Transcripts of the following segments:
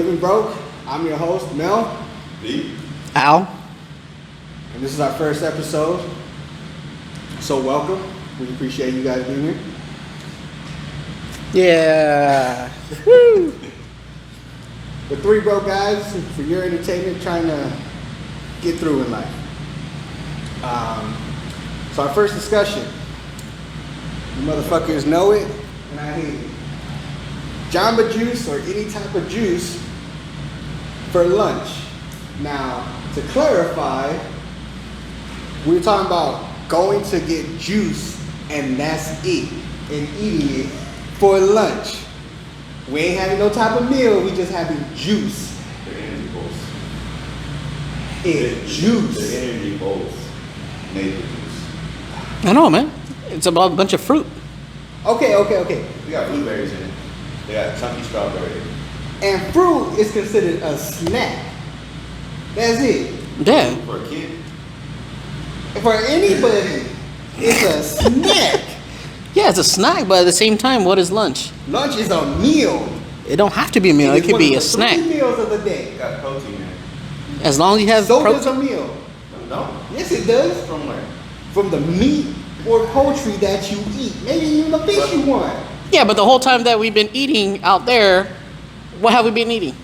Living Broke. I'm your host, Mel. B. Al. And this is our first episode. So welcome. We appreciate you guys being here. Yeah. Woo. We're three broke guys for your entertainment, trying to get through in life. So our first discussion. You motherfuckers know it, and I hate it. Jamba Juice or any type of juice for lunch. Now, to clarify, we're talking about going to get juice and that's it, and eating it for lunch. We ain't having no type of meal, we just having juice. They're energy bowls. It's juice. They're energy bowls. Made with juice. I know, man. It's about a bunch of fruit. Okay. They got blueberries in it. They got chunky strawberry. And fruit is considered a snack. That's it. Yeah. For a kid. For anybody, it's a snack. Yeah, it's a snack, but at the same time, what is lunch? Lunch is a meal. It don't have to be a meal. It is could one be of a the snack. 3 meals of the day. It got protein in it. As long as you have So does a protein. meal. No? Yes, it does. From where? From the meat or poultry that you eat. Maybe even the fish you want. Yeah, but the whole time that we've been eating out there, what have we been eating?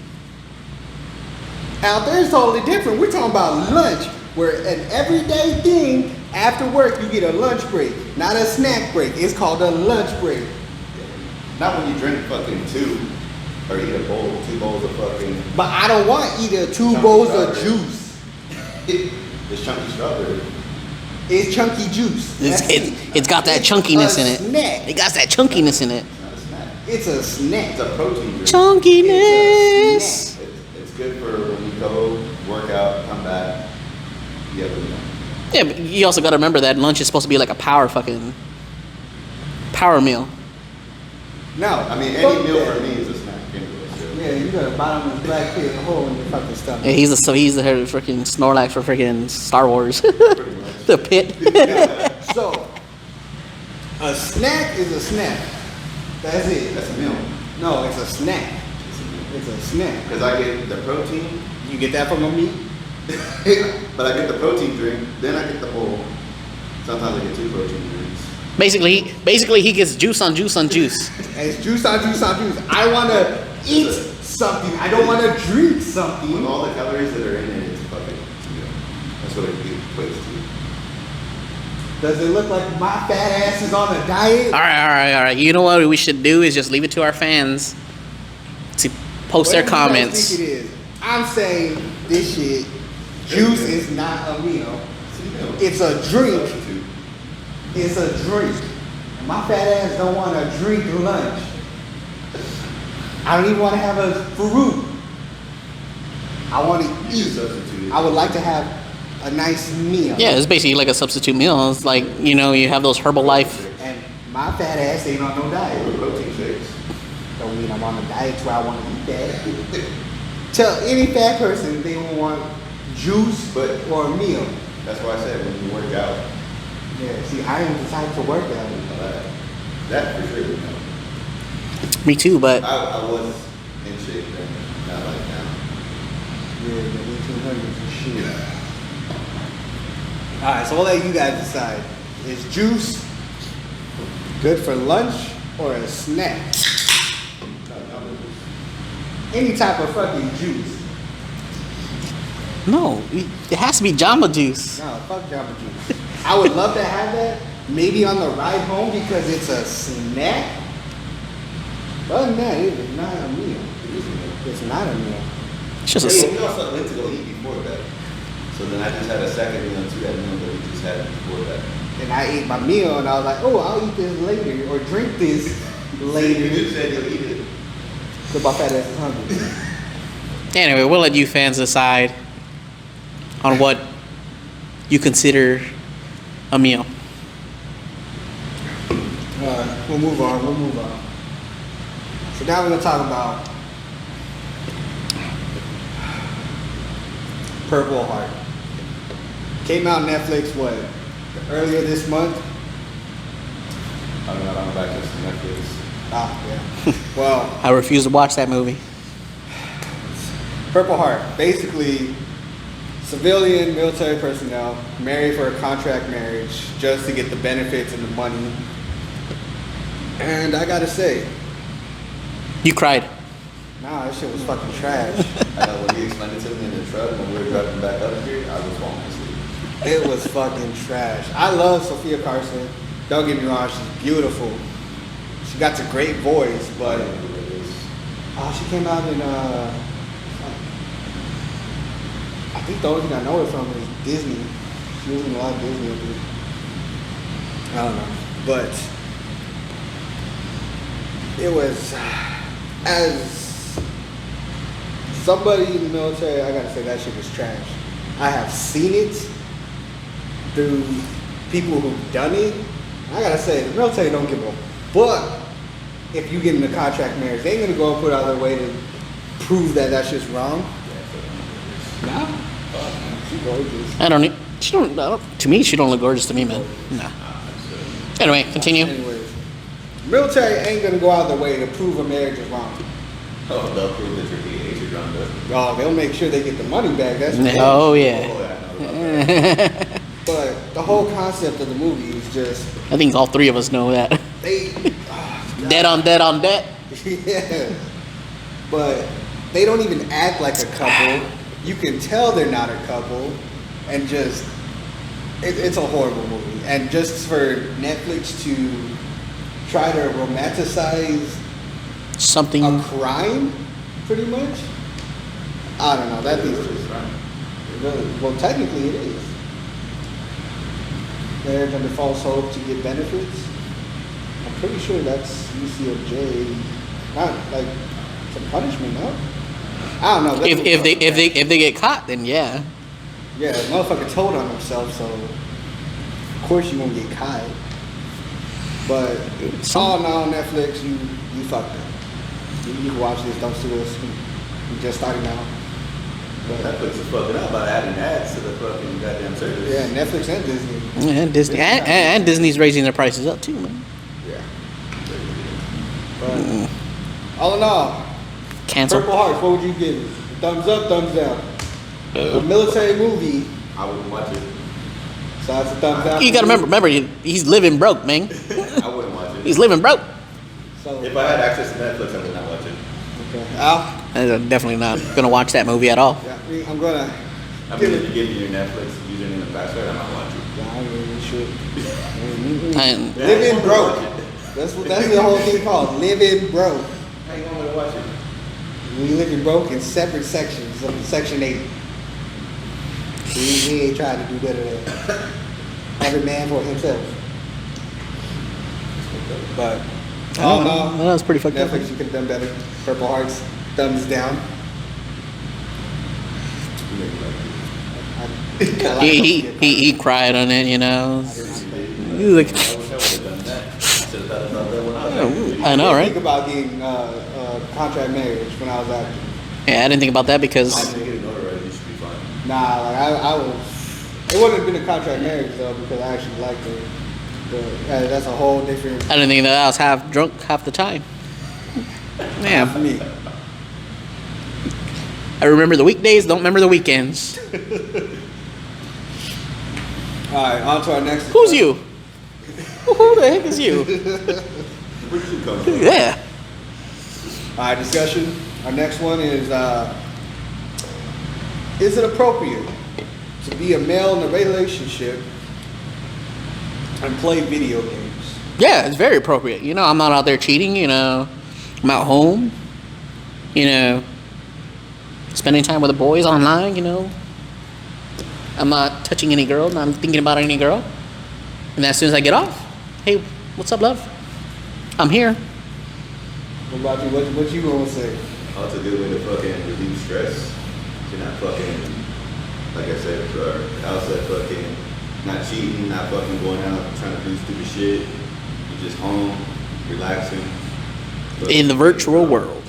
Out there is totally different. We're talking about lunch, where an everyday thing after work you get a lunch break, not a snack break. It's called a lunch break. Not when you drink fucking 2 or eat a bowl, 2 bowls of fucking. But I don't want either 2 Chunky bowls of strawberry. juice. It's chunky strawberry. It's chunky juice. That's it. It's got that It's chunkiness a in it. snack. It got that chunkiness in it. It's not a snack. It's a snack. It's a protein drink. Chunkiness. It's It's good for when you go, work out, come back. You have a meal. Yeah, but you also got to remember that lunch is supposed to be like a power meal. No, I mean, fuck any meal that. for me is a snack anyway. So. Yeah, you got a bottomless black pit hole in your fucking stomach. Yeah, he's the freaking Snorlax for freaking Star Wars. Pretty much. The pit. So, a snack is a snack. That's it. That's a meal. No, it's a snack. It's a snack. Because I get the protein, You get that from a meat? but I get the protein drink, then I get the bowl. Sometimes I get 2 protein drinks. Basically, he gets juice on juice on juice. And it's juice on juice on juice. I want to eat something. I don't want to drink With something. all the calories that are in it, it's fucking meal. That's what it equates to. Does it look like my fat ass is on a diet? All right. You know what we should do is just leave it to our fans to post their What do you guys comments. think it is? I'm saying this shit, juice is not a meal. It's a drink. Substitute. It's a drink. My fat ass don't want to drink lunch. I don't even want to have a fruit. I want to You should eat. substitute it. I would like to have a nice meal. Yeah, it's basically like a substitute meal. It's like, you have those Herbalife. And my fat ass ain't on no Or diet. protein shakes. Don't mean I'm on a diet where I want to eat that. Tell any fat person they will want juice or a meal. That's why I said when you work out, Yeah, see, I am the type to work out. that for sure. No. Me too, but I was in shape then, not like now. Yeah, the 1800s and shit. Alright, so we'll let you guys decide. Is juice good for lunch or a snack? Any type of fucking juice. no, it has to be Jamba Juice. No, fuck Jamba Juice. I would love to have that, maybe on the ride home because it's a snack. Other than that, it is not a meal. It's not a meal. It's just Yeah, a. we also went to go eat before that. So then I just had a second meal to that meal that we just had before that. And I ate my meal and I was like, oh, I'll eat this later or drink this You later. just said you'll eat it. Because my fat ass is hungry. Anyway, we'll let you fans decide on what you consider a meal. We'll move on. So now we're going to talk about Purple Heart. Came out on Netflix, earlier this month? I'm not on back to Netflix. Ah, yeah. Well, I refuse to watch that movie. Purple Heart, basically, civilian military personnel marry for a contract marriage just to get the benefits and the money. And I gotta say, You cried. nah, that shit was fucking trash. I know when he explained it to me in the truck when we were driving back up here, I was falling asleep. It was fucking trash. I love Sophia Carson. Don't get me wrong, she's beautiful. She got a great voice, but she came out in I think the only thing I know her from is Disney. She was in a lot of Disney movies. I don't know. But it was, as somebody in the military, I gotta say that shit was trash. I have seen it through people who've done it. I gotta say, the military don't give a fuck if you get in a contract marriage. They ain't gonna go and put out their way to prove that that shit's wrong. No? She's gorgeous. I don't to me, she don't look gorgeous to me, man. No. Anyway, continue. Anyways, military ain't gonna go out their way to prove a marriage is wrong. Oh, they'll prove that you're PH or drunk. Oh, they'll make sure they get the money back. That's what Oh, yeah. But the whole concept of the movie is just I think all three of us know that. they Dead on dead on debt. yeah. But they don't even act like a couple. You can tell they're not a couple, and just it's a horrible movie. And just for Netflix to try to romanticize Something. a crime, pretty much. I don't know. That is just well, technically it is. Marriage under false hope to get benefits. I'm pretty sure that's UCLJ. Not like it's a punishment, no? I don't know. If they get caught, then yeah. Yeah, the motherfucker told on himself, so of course you won't get caught. But all now on Netflix, you fucked up. You can watch this. Don't sue us. We just started now. But Netflix is fucking up by adding ads to the fucking goddamn service. yeah, Netflix and Disney. And Disney and Disney's raising their prices up too, man. Yeah. But all in all, Cancel. Purple Hearts, what would you give it? Thumbs up, thumbs down. A military movie, I wouldn't watch it. so that's a thumbs down. You gotta remember, he's living broke, man. I wouldn't watch it. He's living broke. So, If I had access to Netflix, I would not watch it. okay. Al? I'm definitely not gonna watch that movie at all. Yeah, I'm gonna I give mean, if it. you give me your Netflix username and password, I might watch it. Yeah, I really should. And Living broke. That's the whole thing called. Living broke. How you want me to watch it? We living broke in separate sections of Section 8. We ain't trying to do better than every man for himself. But all in all, that was pretty fucked up. Netflix, you could have done better. Purple Hearts, thumbs down. I like He cried on it, you know. I did not play. He was like, I wish I would have done that. I should have thought about that when I was I know, Think right? about getting contract marriage when I was active. Yeah, I didn't think about that I because didn't get it notarized. You should be fine. Nah, like I was. It wouldn't have been a contract marriage though because I actually liked her. But that's a whole different. I didn't think that I was half drunk half the time. For Man, me. I remember the weekdays, don't remember the weekends. All right, on to our next. Who's you? Who the heck is you? Where did you come from? Yeah. All right, discussion. Our next one is it appropriate to be a male in a relationship and play video games? Yeah, it's very appropriate. You know, I'm not out there cheating, you know. I'm at home, you know, spending time with the boys online, you know. I'm not touching any girl, not thinking about any girl. And as soon as I get off, hey, what's up, love? I'm here. What about you? What you gonna say? Oh, it's a good way to fucking relieve stress. You're not fucking, like I said, outside fucking, not cheating, not fucking going out trying to do stupid shit. You're just home, relaxing. In the virtual world.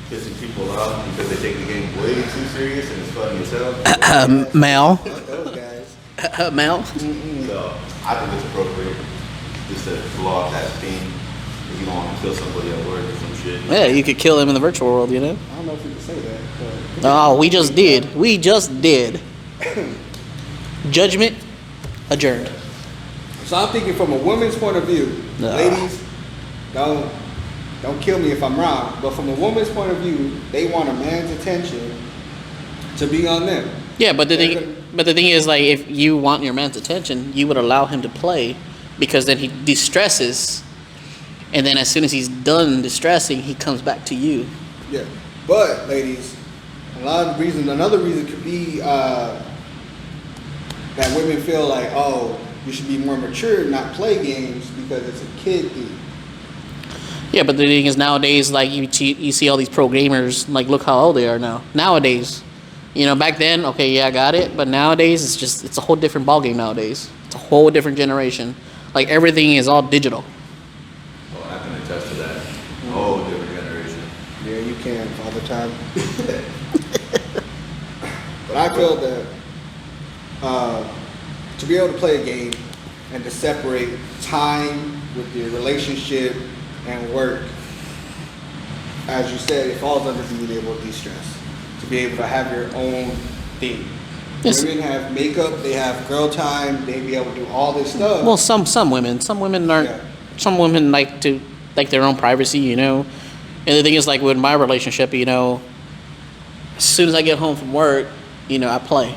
Pissing people off because they take the game way too serious and it's funny as hell. Mal. Fuck those guys. Mal. So I think it's appropriate just to blow off that thing if you don't want to kill somebody at work or some shit. Yeah, you could kill him in the virtual world, you know. I don't know know if we can say that. But Oh, we just did. We just did. Judgment adjourned. So I'm thinking from a woman's point of view, Nah. ladies, don't kill me if I'm wrong, but from a woman's point of view, they want a man's attention to be on them. Yeah, but the thing is, like, if you want your man's attention, you would allow him to play, because then he de-stresses, and then as soon as he's done distressing, he comes back to you. Yeah, but ladies, another reason could be that women feel like, oh, you should be more mature, not play games because it's a kid thing. Yeah, but the thing is, nowadays, like, you see all these pro gamers, like, look how old they are now. Nowadays, you know, back then, okay, yeah, I got it, but nowadays it's a whole different ballgame nowadays. It's a whole different generation. Like, everything is all digital. Well, I can attest to that. Whole different generation. Yeah, you can, Father Time. But I feel that to be able to play a game and to separate time with your relationship and work, as you said, it falls under being able to de-stress. To be able to have your own thing. Yes. Women have makeup, they have girl time, they be able to do all this stuff. Well, some women aren't. Yeah. Some women like their own privacy, you know. And the thing is, like, with my relationship, you know, as soon as I get home from work, you know, I play.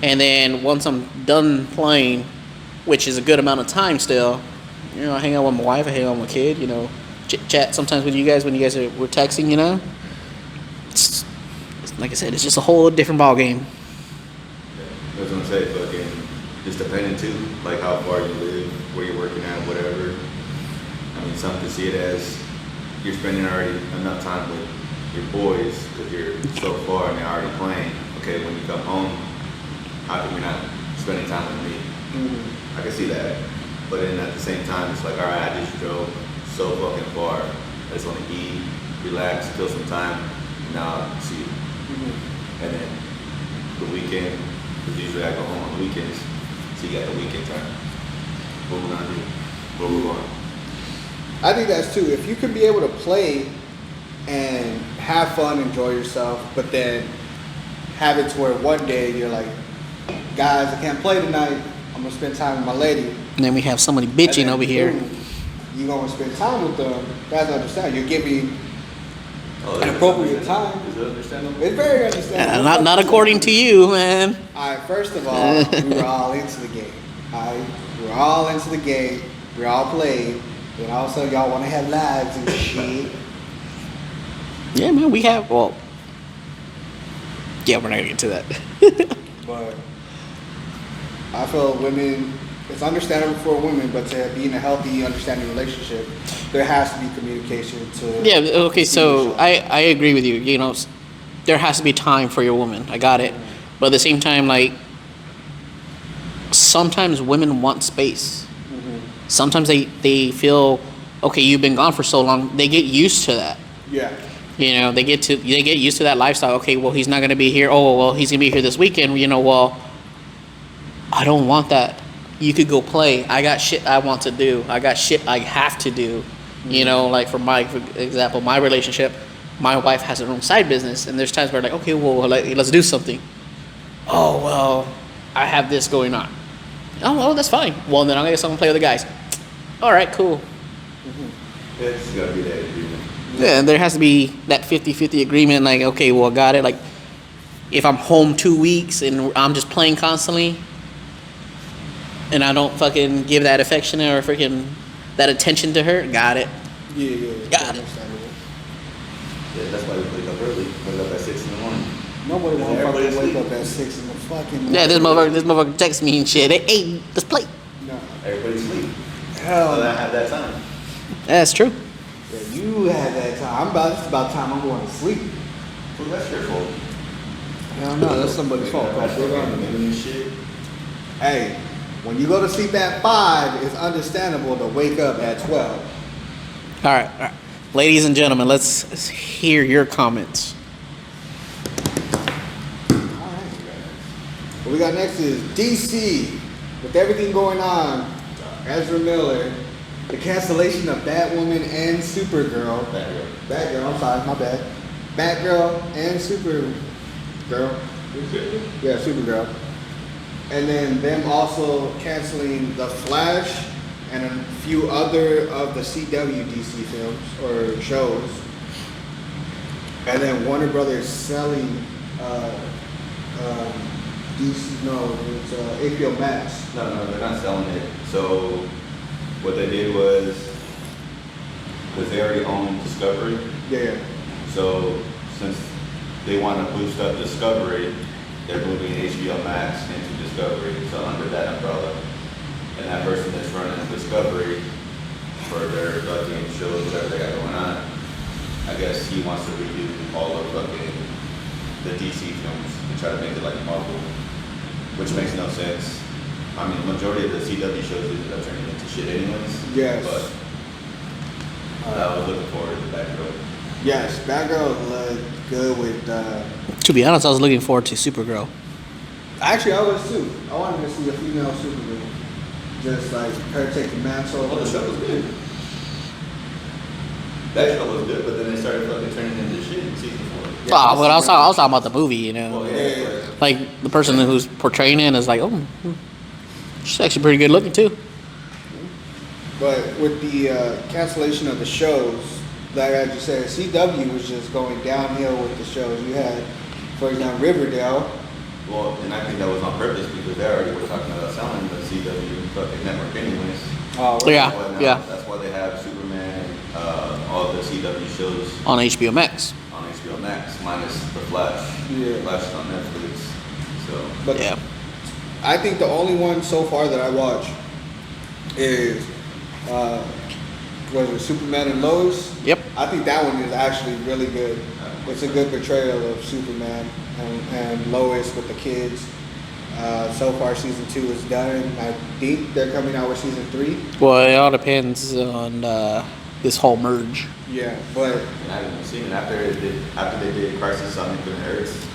And then once I'm done playing, which is a good amount of time still, you know, I hang out with my wife, I hang out with my kid, you know, chat sometimes with you guys when you guys were texting, you know. It's, like I said, it's just a whole different ball game. I was gonna say, fucking, just depending too, like how far you live, where you're working at, whatever. I mean, some could see it as you're spending already enough time with your boys because you're so far and they're already playing. Okay, when you come home, how come you're not spending time with me? I can see that. But then at the same time, it's like, all right, I just drove so fucking far. I just want to eat, relax, kill some time. Now I'll see you. And then the weekend, because usually I go home on the weekends, so you got the weekend time. What we're gonna do? Where we're going? I think that's too. If you can be able to play and have fun, enjoy yourself, but then have it to where one day you're like, guys, I can't play tonight. I'm gonna spend time with my lady. And then we have somebody bitching And then over here. boom, you gonna spend time with them. That's understand. You're giving Oh, an appropriate time. Is it understandable? It's very understandable. Not according to you, man. All right. First of all, we were all into the game. All right, we were all into the game. We all played. And also, y'all want to have lives and shit. Yeah, man, we have. Well, yeah, we're not gonna get to that. But I feel women, it's understandable for women, but to be in a healthy, understanding relationship, there has to be communication to. Yeah, okay, so each I agree with you. You know, there has to be time for your woman. I got it. But at the same time, like, sometimes women want space. Sometimes they feel, okay, you've been gone for so long. They get used to that. Yeah. You know, they get used to that lifestyle. Okay, well, he's not going to be here. Oh, well, he's going to be here this weekend. You know, well, I don't want that. You could go play. I got shit I want to do. I got shit I have to do. You know, like for example, my relationship, my wife has her own side business, and there's times where like, okay, well, let's do something. Oh, well, I have this going on. Oh, well, that's fine. Well, then I'm going to go play with the guys. All right, cool. Yeah, it's gotta be that agreement. Yeah, there has to be that 50-50 agreement. Like, okay, well, got it. Like, if I'm home 2 weeks and I'm just playing constantly, and I don't fucking give that affection or freaking that attention to her, got it. Yeah. Got it. Understandable. Yeah, that's why we wake up early. Wake up at 6 in the morning. Nobody Because wants to everybody's fucking wake asleep. up at 6 in the fucking. Yeah, this motherfucker texts me and shit. Hey, let's play. No. Everybody's asleep. Hell So no. I have that time. That's true. Yeah, you had that time. It's about time I'm going to sleep. Well, that's your fault. Hell no, that's somebody's fault. That's Bro. Big on fucking me. doing this shit. Hey, when you go to sleep at 5, it's understandable to wake up at 12. All right. Ladies and gentlemen, let's hear your comments. Alright. What we got next is DC. With everything going on, Ezra Miller, the cancellation of Batwoman and Supergirl. Batgirl. Batgirl, I'm sorry, my bad. Batgirl and Supergirl. Yeah, Supergirl. And then them also canceling The Flash and a few other of the CW DC films or shows. And then Warner Brothers selling DC, no, it's HBO Max. No, they're not selling it. So what they did was, because they already own Discovery. Yeah. So since they want to boost up Discovery, they're moving HBO Max into Discovery. So under that umbrella, and that person that's running Discovery for their fucking shows, whatever they got going on, I guess he wants to redo all of fucking the DC films and try to make it like Marvel, which makes no sense. I mean, the majority of the CW shows ended up turning into shit anyways. Yes. But I was looking forward to Batgirl. Yes, Batgirl looked good with. To be honest, I was looking forward to Supergirl. Actually, I was too. I wanted to see a female Supergirl, just like her take the mantle. Well, the show was good. That show was good, but then they started fucking turning into shit in season 4. Yeah, But I was talking about the movie, you know. Well, Yeah. Like the person who's portraying it is like, oh, she's actually pretty good looking too. But with the cancellation of the shows, like I just said, CW was just going downhill with the shows. You had, for example, Riverdale. Well, and I think that was on purpose because they already were talking about selling the CW fucking network anyways. Oh, Yeah. That's why now- yeah. That's why they have Superman, all the CW shows On HBO Max. on HBO Max, minus the Flash. Yeah. Flash is on Netflix. So But Yeah. I think the only one so far that I watch is, was it Superman and Lois? Yep. I think that one is actually really good. It's a good portrayal of Superman and Lois with the kids. So far, season 2 is done. I think they're coming out with season 3. Well, it all depends on this whole merge. Yeah, but and I haven't seen it after they did Crisis on Infinite Earths,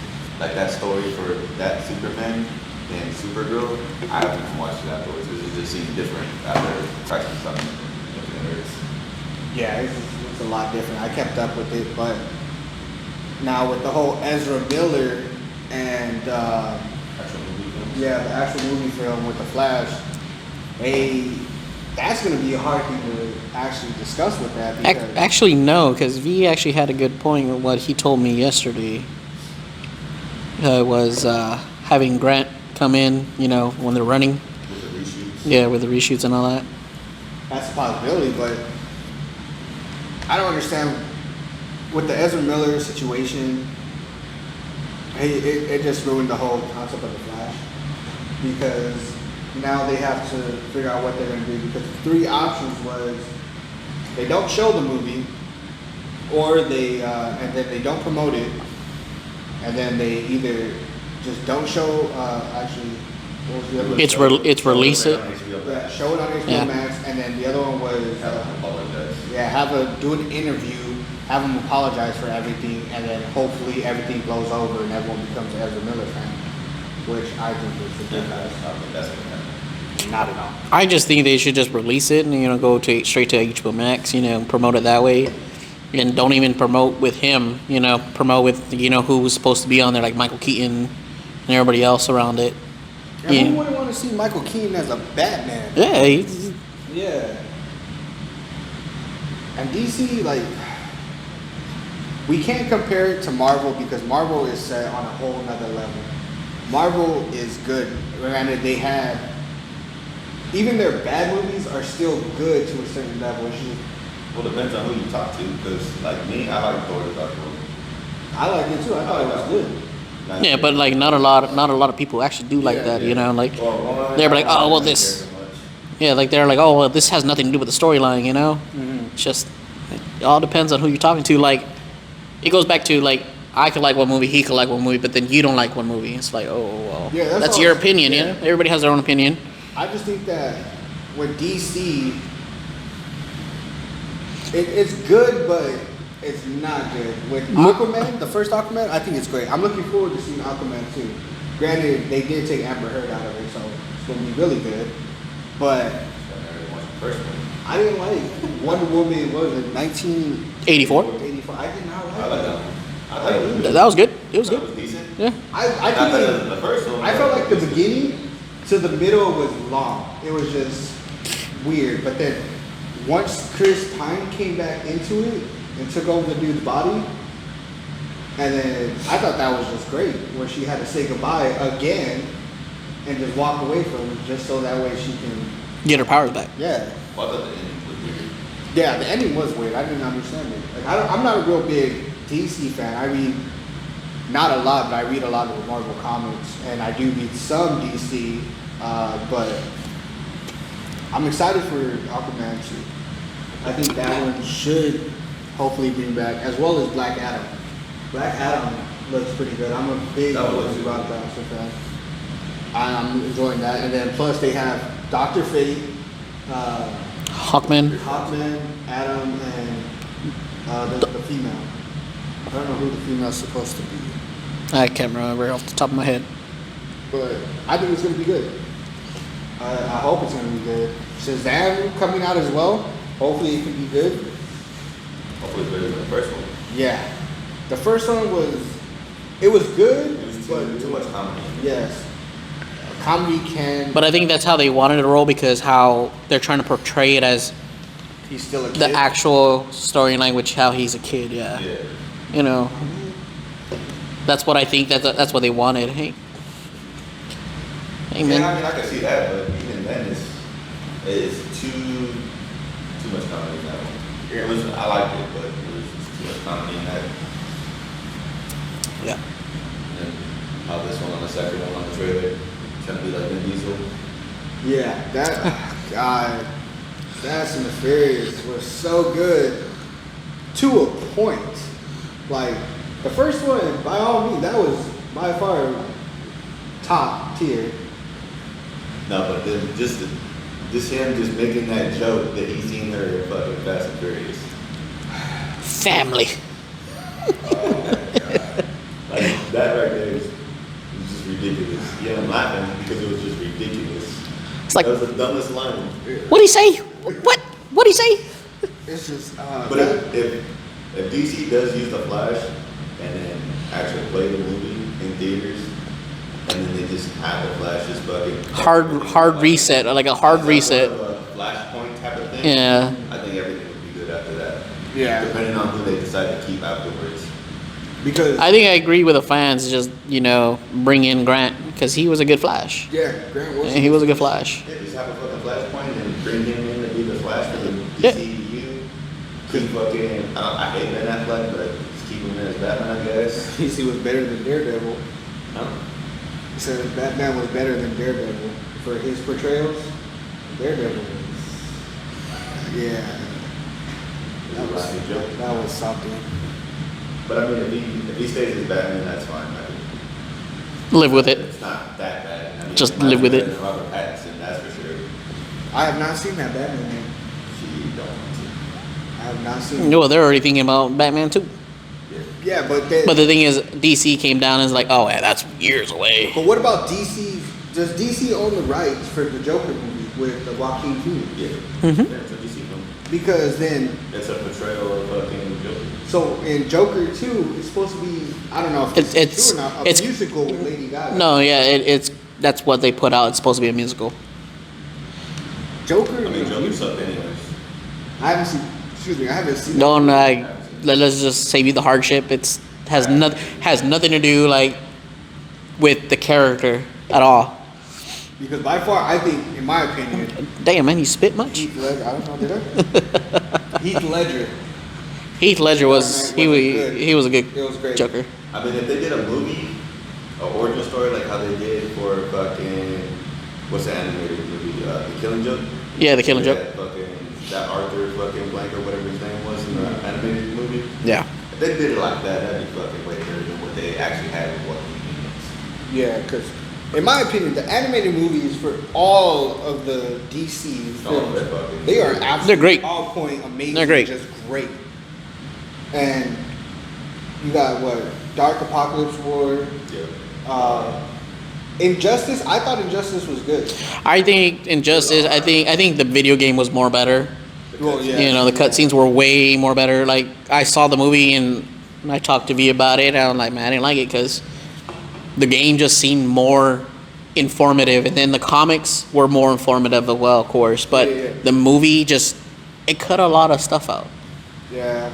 like that story for that Superman and Supergirl. I haven't watched it afterwards because it just seems different after Crisis on Infinite Earths. yeah, it's a lot different. I kept up with it, but now with the whole Ezra Miller and Actual movie films. yeah, the actual movie film with the Flash, that's going to be a hard thing to actually discuss with that because Actually, no, because V actually had a good point with what he told me yesterday. Was having Grant come in, you know, when they're running. With the reshoots. Yeah, with the reshoots and all that. that's a possibility. But I don't understand with the Ezra Miller situation. It just ruined the whole concept of the Flash because now they have to figure out what they're going to do because the 3 options was they don't show the movie or they and then they don't promote it and then they either just don't show actually what was the other one? It's release it. Yeah, show it on HBO Yeah. Max and then the other one was Apologize. yeah, do an interview, have them apologize for everything, and then hopefully everything blows over and everyone becomes an Ezra Miller fan, which I think is ridiculous. That's what happened. Not at all. I just think they should just release it and, you know, go to straight to HBO Max, you know, promote it that way. And don't even promote with him, you know, promote with, you know, who was supposed to be on there, like Michael Keaton and everybody else around it. And Yeah. who wouldn't want to see Michael Keaton as a Batman? Yeah, he's, Yeah. And DC, like, we can't compare it to Marvel because Marvel is set on a whole nother level. Marvel is good. Granted, they have, even their bad movies are still good to a certain level. It's just, Well, depends on who you talk to, because like me, I like Thor the Dark World. I like it too. I thought it was good. Not yeah, but like not a lot of people actually do like Yeah, that, you know, like Well, they're like, oh, well, I don't this, care so much. yeah, like they're like, oh, well, this has nothing to do with the storyline, you know. It's just, it all depends on who you're talking to. Like, it goes back to like, I could like one movie, he could like one movie, but then you don't like one movie. It's like, oh, well, Yeah, that's that's all- your opinion, yeah. you know. Everybody has their own opinion. I just think that with DC, it's good, but it's not good. With Aquaman, the first Aquaman, I think it's great. I'm looking forward to seeing Aquaman too. Granted, they did take Amber Heard out of it, so it's going to be really good. But First one. I didn't like Wonder Woman, what was it, 1984? 84. 84. I did not like I like that that. one. I thought it was good. That was good. It was I thought good. it was decent. Yeah. I Not think better than the first one. I felt like the beginning to the middle was long. It was just weird. But then once Chris Pine came back into it and took over the dude's body, and then I thought that was just great, where she had to say goodbye again and just walk away from him just so that way she can, Get her powers back. yeah. Well, I thought the ending was weird. Yeah, the ending was weird. I didn't understand it. Like, I'm not a real big DC fan. I read, not a lot, but I read a lot of the Marvel comics, and I do read some DC, but I'm excited for Aquaman 2. I think that one should hopefully bring back, as well as Black Adam. Black Adam looks pretty good. I'm a big That one looks Rock Bouncer fan. I'm enjoying that. And then plus they have Dr. Fate, Hawkman. Hawkman, Adam, and the female. I don't know who the female's supposed to be, I can't remember off the top of my head. but I think it's going to be good. I hope it's going to be good. Shazam coming out as well. Hopefully it can be good. Hopefully better than the first one. Yeah. The first one was good, It was but too much comedy. yes. A comedy can, But I think that's how they wanted it to roll because how they're trying to portray it as he's still a kid. the actual storyline, which how he's a kid. Yeah. Yeah. You know. That's what I think. That's what they wanted. Hey. Hey Yeah, man. I mean, I can see that, but even then, it's too much comedy in that one. Yeah. It was, I liked it, but it was just too much comedy in that. Yeah. And how this one on the second one on the trailer, trying to be like Vin Diesel. Yeah, that God, Fast and the Furious was so good to a point. Like the first one, by all means, that was by far top tier. No, but then just him just making that joke that he's seen her in fucking Fast and Furious. Family. Oh my god. Like that right there is just ridiculous. Yeah, I'm laughing because it was just ridiculous. It's like, That was the dumbest line. what'd he say? What'd he say? It's just, But if DC does use the Flash and then actually play the movie in theaters, and then they just have the Flash just fucking Hard reset, like a hard reset. Sort of a Flashpoint type of thing. Yeah. I think everything would be good after that. Yeah. Depending on who they decide to keep afterwards. because I think I agree with the fans. Just bring in Grant because he was a good Flash. yeah, Grant Wilson. And he was a good Flash. Yeah, just have a fucking Flashpoint and bring him in to be the Flash for the Yeah. DCU. Keep fucking, I hate Ben Affleck, but just keep him in as Batman, I guess. He was better than Daredevil. No. He said Batman was better than Daredevil for his portrayals. Daredevil was, yeah, that was something. But I mean, if he stays as Batman, that's fine. Live with it. It's not that bad. I mean, Just it might live be with better it. than Robert Pattinson, that's for sure. I have not seen that Batman movie. She don't want to. I have not seen. No, they're already thinking about Batman too. Yeah, but then, But the thing is, DC came down and is like, oh yeah, that's years away. but what about DC? Does DC own the rights for the Joker movie with the Joaquin Phoenix? Yeah. Mhm. Yeah, it's a DC film. Because then, It's a portrayal of fucking Joker. so in Joker 2, it's supposed to be, I don't know if It's- it's true or not, a it's- musical with Lady Gaga. No, yeah, it's that's what they put out. It's supposed to be a musical. Joker. I mean, Joker sucked anyways. I haven't seen. Excuse me, I haven't seen. Don't let's just save you the hardship. It's has nothing to do like with the character at all. Because by far, I think, in my opinion, Damn man, you spit much. Heath Ledger. I don't know, did I? Heath Ledger. Heath Ledger was Batman wasn't good. he was a good It was great. Joker. I mean, if they did a movie, an origin story like how they did for fucking, what's the animated movie? The Killing Joke? Yeah, The Killing Joke. That Arthur fucking blank or whatever his name was in the animated movie. Yeah. If they did it like that, that'd be fucking way better than what they actually had with what he Yeah, because in my opinion, the animated movies for all of the DC films, they're fucking they are great. absolutely They're great. all point amazing. They're great. Just great. And you got what? Dark Apocalypse War. Yeah. Injustice. I thought Injustice was good. I think Injustice. I think the video game was more better. Well, yeah. You know, the cutscenes were way more better. Like I saw the movie and and I talked to V about it. And I'm like, man, I didn't like it because the game just seemed more informative, and then the comics were more informative as well, of course. But Yeah. the movie just it cut a lot of stuff out. Yeah.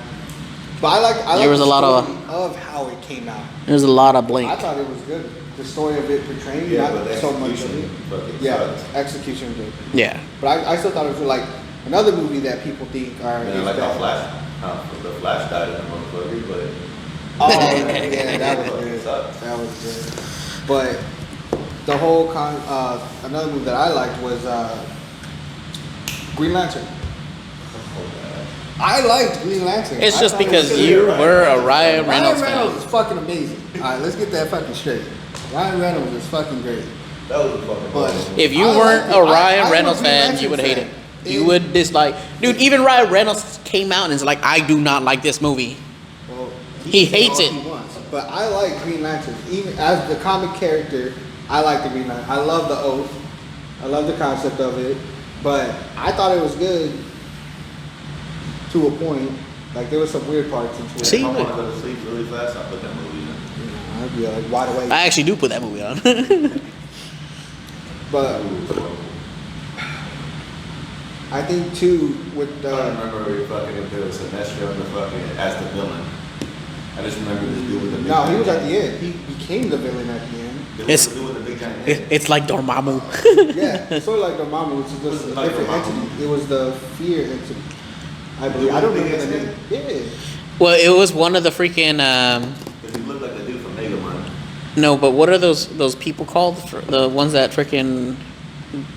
But I like There was the a lot story of how it came out. There's a lot of blink. I thought it was good. The story of it portraying, Yeah, but not the so much of execution it. fucking Yeah, sucked. execution good. Yeah. But I still thought it was like another movie that people think are. And I is like how bad. the Flash died in the motherfucker, but Oh yeah, that was fucking good. sucked. That was good. But the whole another movie that I liked was Green Lantern. I liked Green Lantern. It's I just thought it because was you good. were a Ryan Reynolds Ryan Reynolds fan. is fucking amazing. All right, let's get that fucking straight. Ryan Reynolds is fucking great. That was a fucking But movie. If you I weren't liked a it. Ryan I'm Reynolds Green fan, Lantern you would hate it. fan. You would dislike. Dude, even Ryan Reynolds came out and is like, I do not like this movie. Well, He can say hates all it. He wants, but I like Green Lantern. Even as the comic character, I like the Green Lantern. I love the oath. I love the concept of it. But I thought it was good to a point. Like there was some weird parts into it. See? If I want to go to sleep really fast, I'll put that movie in. You know, I'd be like wide awake. I actually do put that movie on. But I think too with I don't the remember if there was Sinestro in the fucking as the villain. I just remember this dude with the big no, he giant was at head. the end. He became the villain at the end. There It's- was the dude with the big giant head. It's like Dormammu. Yeah, it's sort of like Dormammu, which is just a Like different Dormammu. entity. It was the fear entity. I The believe. I don't big remember the ass name. Yeah. Well, it was one of the freaking Because he looked like the dude from Megamind. no, but what are those people called? The ones that freaking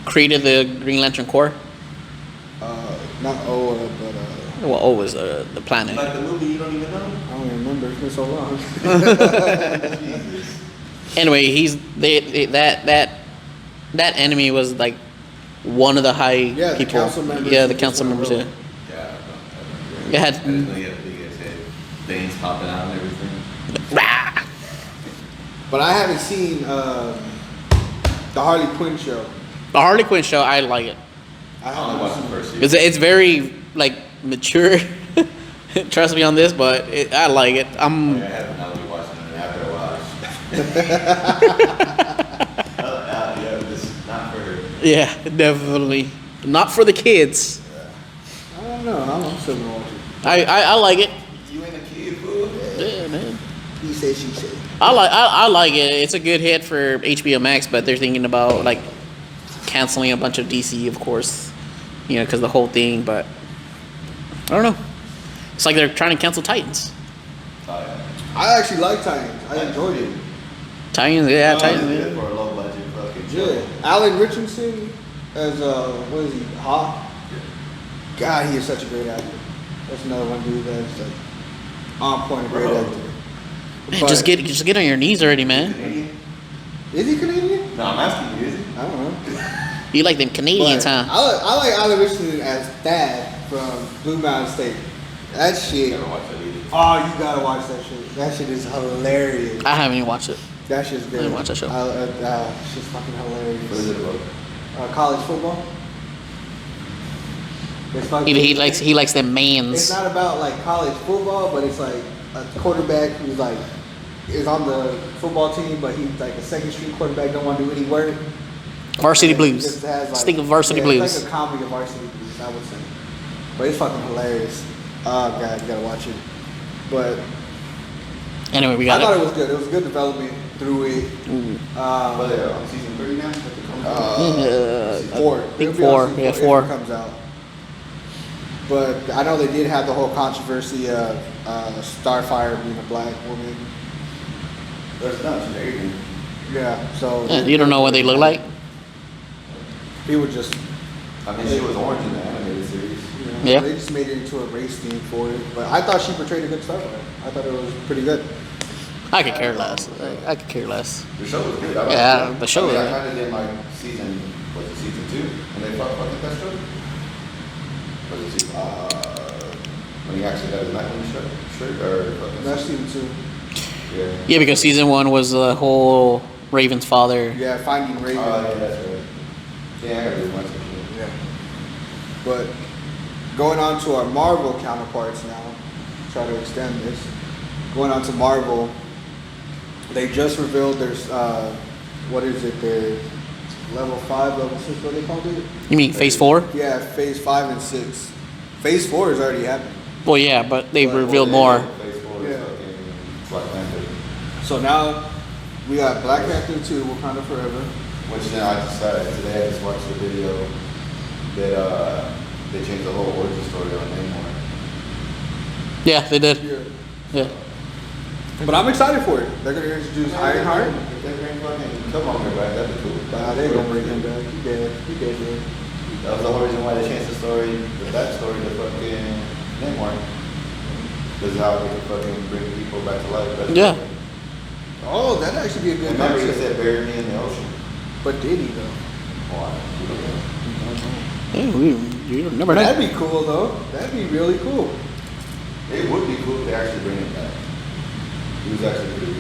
created the Green Lantern Corps? Not Oa, but Well, O was the planet. Like the movie you don't even know? I don't even remember. It's been so long. Jesus. Anyway, that enemy was like one of the high Yeah, the people. council members Yeah, the just council went members. rogue. Yeah. Yeah, I don't It know. had I just know he had a big ass head. Veins popping out and everything. Rah! But I haven't seen the Harley Quinn show. The Harley Quinn show. I like it. I I only haven't watched the seen first It's season. it's very like mature. Trust me on this, but I like it. I haven't only watched it after a while. Yeah, this is not for her. Yeah, definitely not for the kids. I don't know. I'm still gonna watch it. I like it. You ain't a kid, fool. Yeah, man. He said, she said. I like it. It's a good hit for HBO Max, but they're thinking about like canceling a bunch of DC, of course. You know, because the whole thing. But I don't know. It's like they're trying to cancel Titans. Oh, yeah. I actually like Titans. I enjoyed it. Titans, yeah, Oh, Titans. yeah, Yeah. for a low budget fucking Yeah. show. Alan Richardson as what is he? Hawk. God, he is such a great actor. That's another one dude that's like on point, great Bro. actor. Man, But- just get on your knees already, man. Canadian? Is he Canadian? No, I'm asking you, is he? I don't know. You like them Canadians, But huh? I like Alan Richardson as Thad from Blue Mountain State. That shit. Never watched that either. Oh, you gotta watch that shit. That shit is hilarious. I haven't even watched it. That shit's good. didn't watch that show. It's just fucking What is hilarious. it about? College football. It's fucking, He likes them It's mans. not about like college football, but it's like a quarterback who's like is on the football team, but he's like a second string quarterback, don't want to do any work. Varsity And he Blues. just has, Let's think of Varsity yeah, Blues. It's like a comedy of Varsity Blues, I would say. But it's fucking hilarious. Oh god, you gotta watch it. But Anyway, we I got thought it. it was good. It was good development through it. But on season 3 now? Four. I think It'll be four. on season Yeah, if four. it comes out. But I know they did have the whole controversy of Starfire being a black woman. There's not, she's Asian. Yeah, so Yeah, you don't know what they look like. People just, I mean, she was orange in the animated series. you know, Yeah. they just made it into a race theme for it. But I thought she portrayed a good Starfire. I thought it was pretty good. I could care less. I could care less. The show was good. I liked Yeah, it. the show I mean, was- I kind of did like season, was it season 2? When they fought fucking Deathstroke? Was it season, when he actually got his Nightwing shirt or fucking... That's season 2. Yeah. Yeah, because season 1 was the whole Raven's father. Yeah, Finding Raven. Oh, yeah, that's right. Yeah, I gotta do much of it. Yeah. But going on to our Marvel counterparts now, try to extend this. going on to Marvel, they just revealed there's what is it? Their level 5, level 6. What they called it? You mean Phase 4? Yeah, phase 5 and 6. Phase 4 is already happening. Well, yeah, but they But- revealed Well, more. Phase 4 is Yeah. fucking Black Panther. So now we got Black Panther 2, Wakanda Forever. Which then I decided today, I just watched the video that they changed the whole origin story on Namor. Yeah, they did. Yeah. Yeah. But I'm excited for it. They're gonna introduce Ironheart. If they bring fucking Killmonger back, that'd be cool. Nah, they ain't gonna bring him back. He dead. He dead, man. That was the whole reason why they changed the story, the backstory to fucking Namor. Because how they could fucking bring people back to life. That's Yeah. fucking- Oh, that'd actually be a good Remember he concept. said bury me in the ocean. But did he though? Why? We don't know. Yeah, you never That'd know. be cool though. That'd be really cool. It would be cool if they actually bring him back. He was actually pretty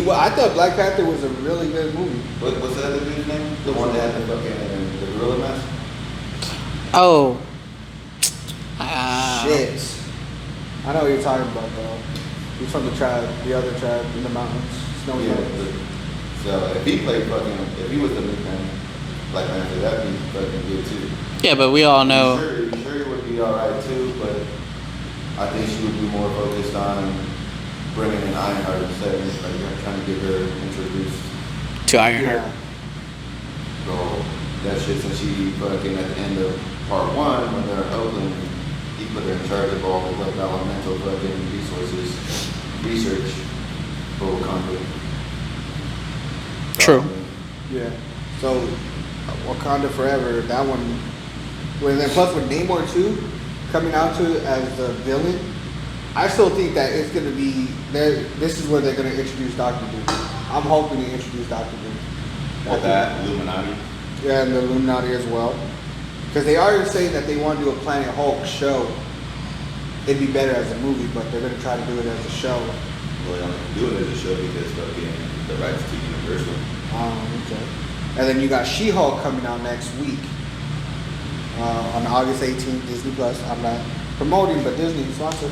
good. I thought Black Panther was a really good movie. What's the other dude's name? The one that had the fucking the gorilla mask? Oh. Shit. I know what you're talking about though. He's from the tribe, the other tribe in the mountains. Snowy Yeah. Mountains. So if he played fucking, if he was the new Black Panther, that'd be fucking good too. Yeah, but we all know. Sure, it would be alright too, but I think she would be more focused on bringing in Ironheart instead of like trying to get her introduced. To Ironheart. So that shit, since she fucking at the end of part 1 when they're helping, he put her in charge of all the developmental fucking resources, research for Wakanda. True. Yeah. So Wakanda Forever, that one. Well, then plus with Namor 2 coming out to it as the villain, I still think that it's gonna be there. This is where they're gonna introduce Doctor Doom. I'm hoping to introduce Doctor Doom. Well, that Illuminati. Yeah, and the Illuminati as well. Because they are saying that they want to do a Planet Hulk show. It'd be better as a movie, but they're gonna try to do it as a show. Well, they only do it as a show because fucking the rights to Universal. Okay. And then you got She-Hulk coming out next week. On August 18th, Disney Plus. I'm not promoting, but Disney sponsor.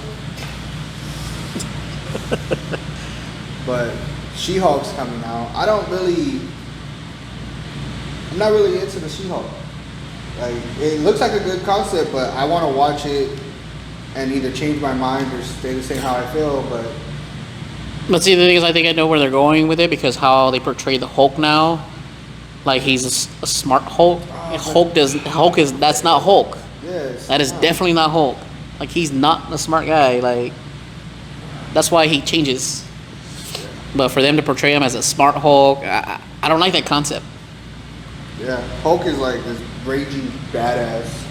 But She-Hulk's coming out. I'm not really into the She-Hulk. Like, it looks like a good concept, but I want to watch it and either change my mind or stay the same how I feel. But see, the thing is, I think I know where they're going with it because how they portray the Hulk now, like he's a smart Hulk. That's not Hulk. Yes. That is definitely not Hulk. Like he's not a smart guy. Like that's why he changes. But for them to portray him as a smart Hulk, I don't like that concept. Yeah. Hulk is like this raging badass.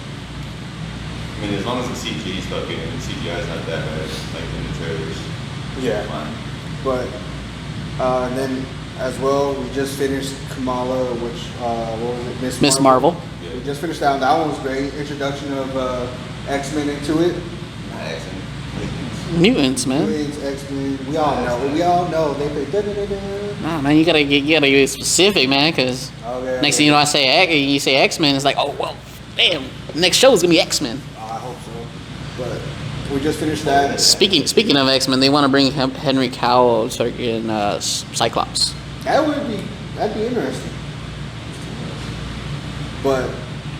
I mean, as long as the CGI is fucking and the CGI is not that bad, like in the trailers. Yeah. Fine. But and then as well, we just finished Kamala, which what was it? Miss Marvel. We just finished that one. That one was great. Introduction of X-Men into it. Not accent. Mutants, man. Mutants, X-Men. We all know. We all know. They play. Da-da-da-da. Nah, man, you gotta get specific, man, because Okay. next thing you know, you say X-Men, it's like, oh well, damn, the next show is gonna be X-Men. I hope so. But we just finished that. Speaking of X-Men, they want to bring Henry Cavill in Cyclops. That'd be interesting. But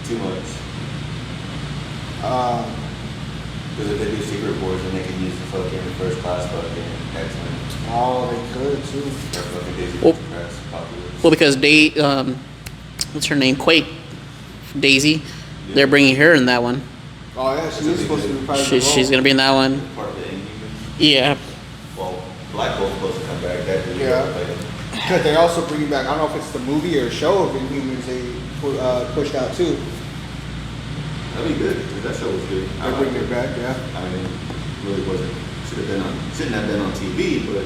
Too much. um, Because if they do secret wars, then they can use the fucking first class fucking X-Men. oh, they could too. Or fucking Daisy Well- Press, Populous. Well, because what's her name, Daisy, they're bringing her in that one. Oh yeah, she is supposed to be part of the She's role. gonna be in that one. Part of the Inhumans. Yeah. Well, Black Bolt's supposed to come back. That dude. Yeah. Like, Because they're also bringing back, I don't know if it's the movie or show of Inhumans they pushed out too. that'd be good. 'Cause that show was good. I They're liked bringing it back, yeah. I mean, really wasn't. Shouldn't have been on TV, but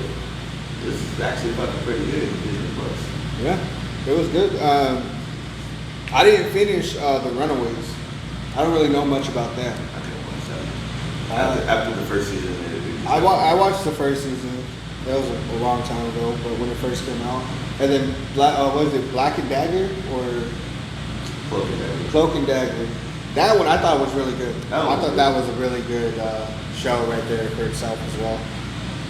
it's actually fucking pretty good. Disney Plus. Yeah, it was good. I didn't finish The Runaways. I don't really know much about them. I couldn't watch that. After the first season, I watched the first season. That was a long time ago, but when it first came out. And then, what was it, Black and Dagger? Or Cloak and Dagger. That one I thought was really good. That one I was thought good. that was a really good show right there for itself as well.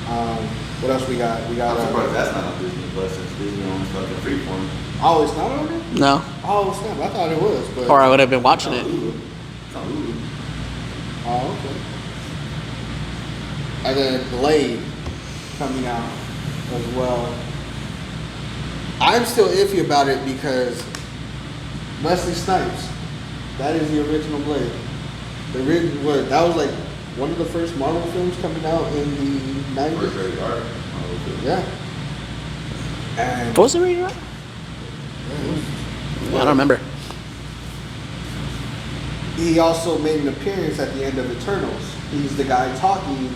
What else we got? We got. I'm surprised that's not on Disney Plus since Disney owns fucking Freeform. Oh, it's not on there? No. Oh, snap. I thought it was. But... Or I would have been watching It's it. on Hulu. It's on Hulu. Oh, okay. And then Blade coming out as well. I'm still iffy about it because Wesley Snipes, that is the original Blade. That was like one of the first Marvel films coming out in the 90s. First rated R. Yeah. And What was it rated R? I don't remember. he also made an appearance at the end of Eternals. He's the guy talking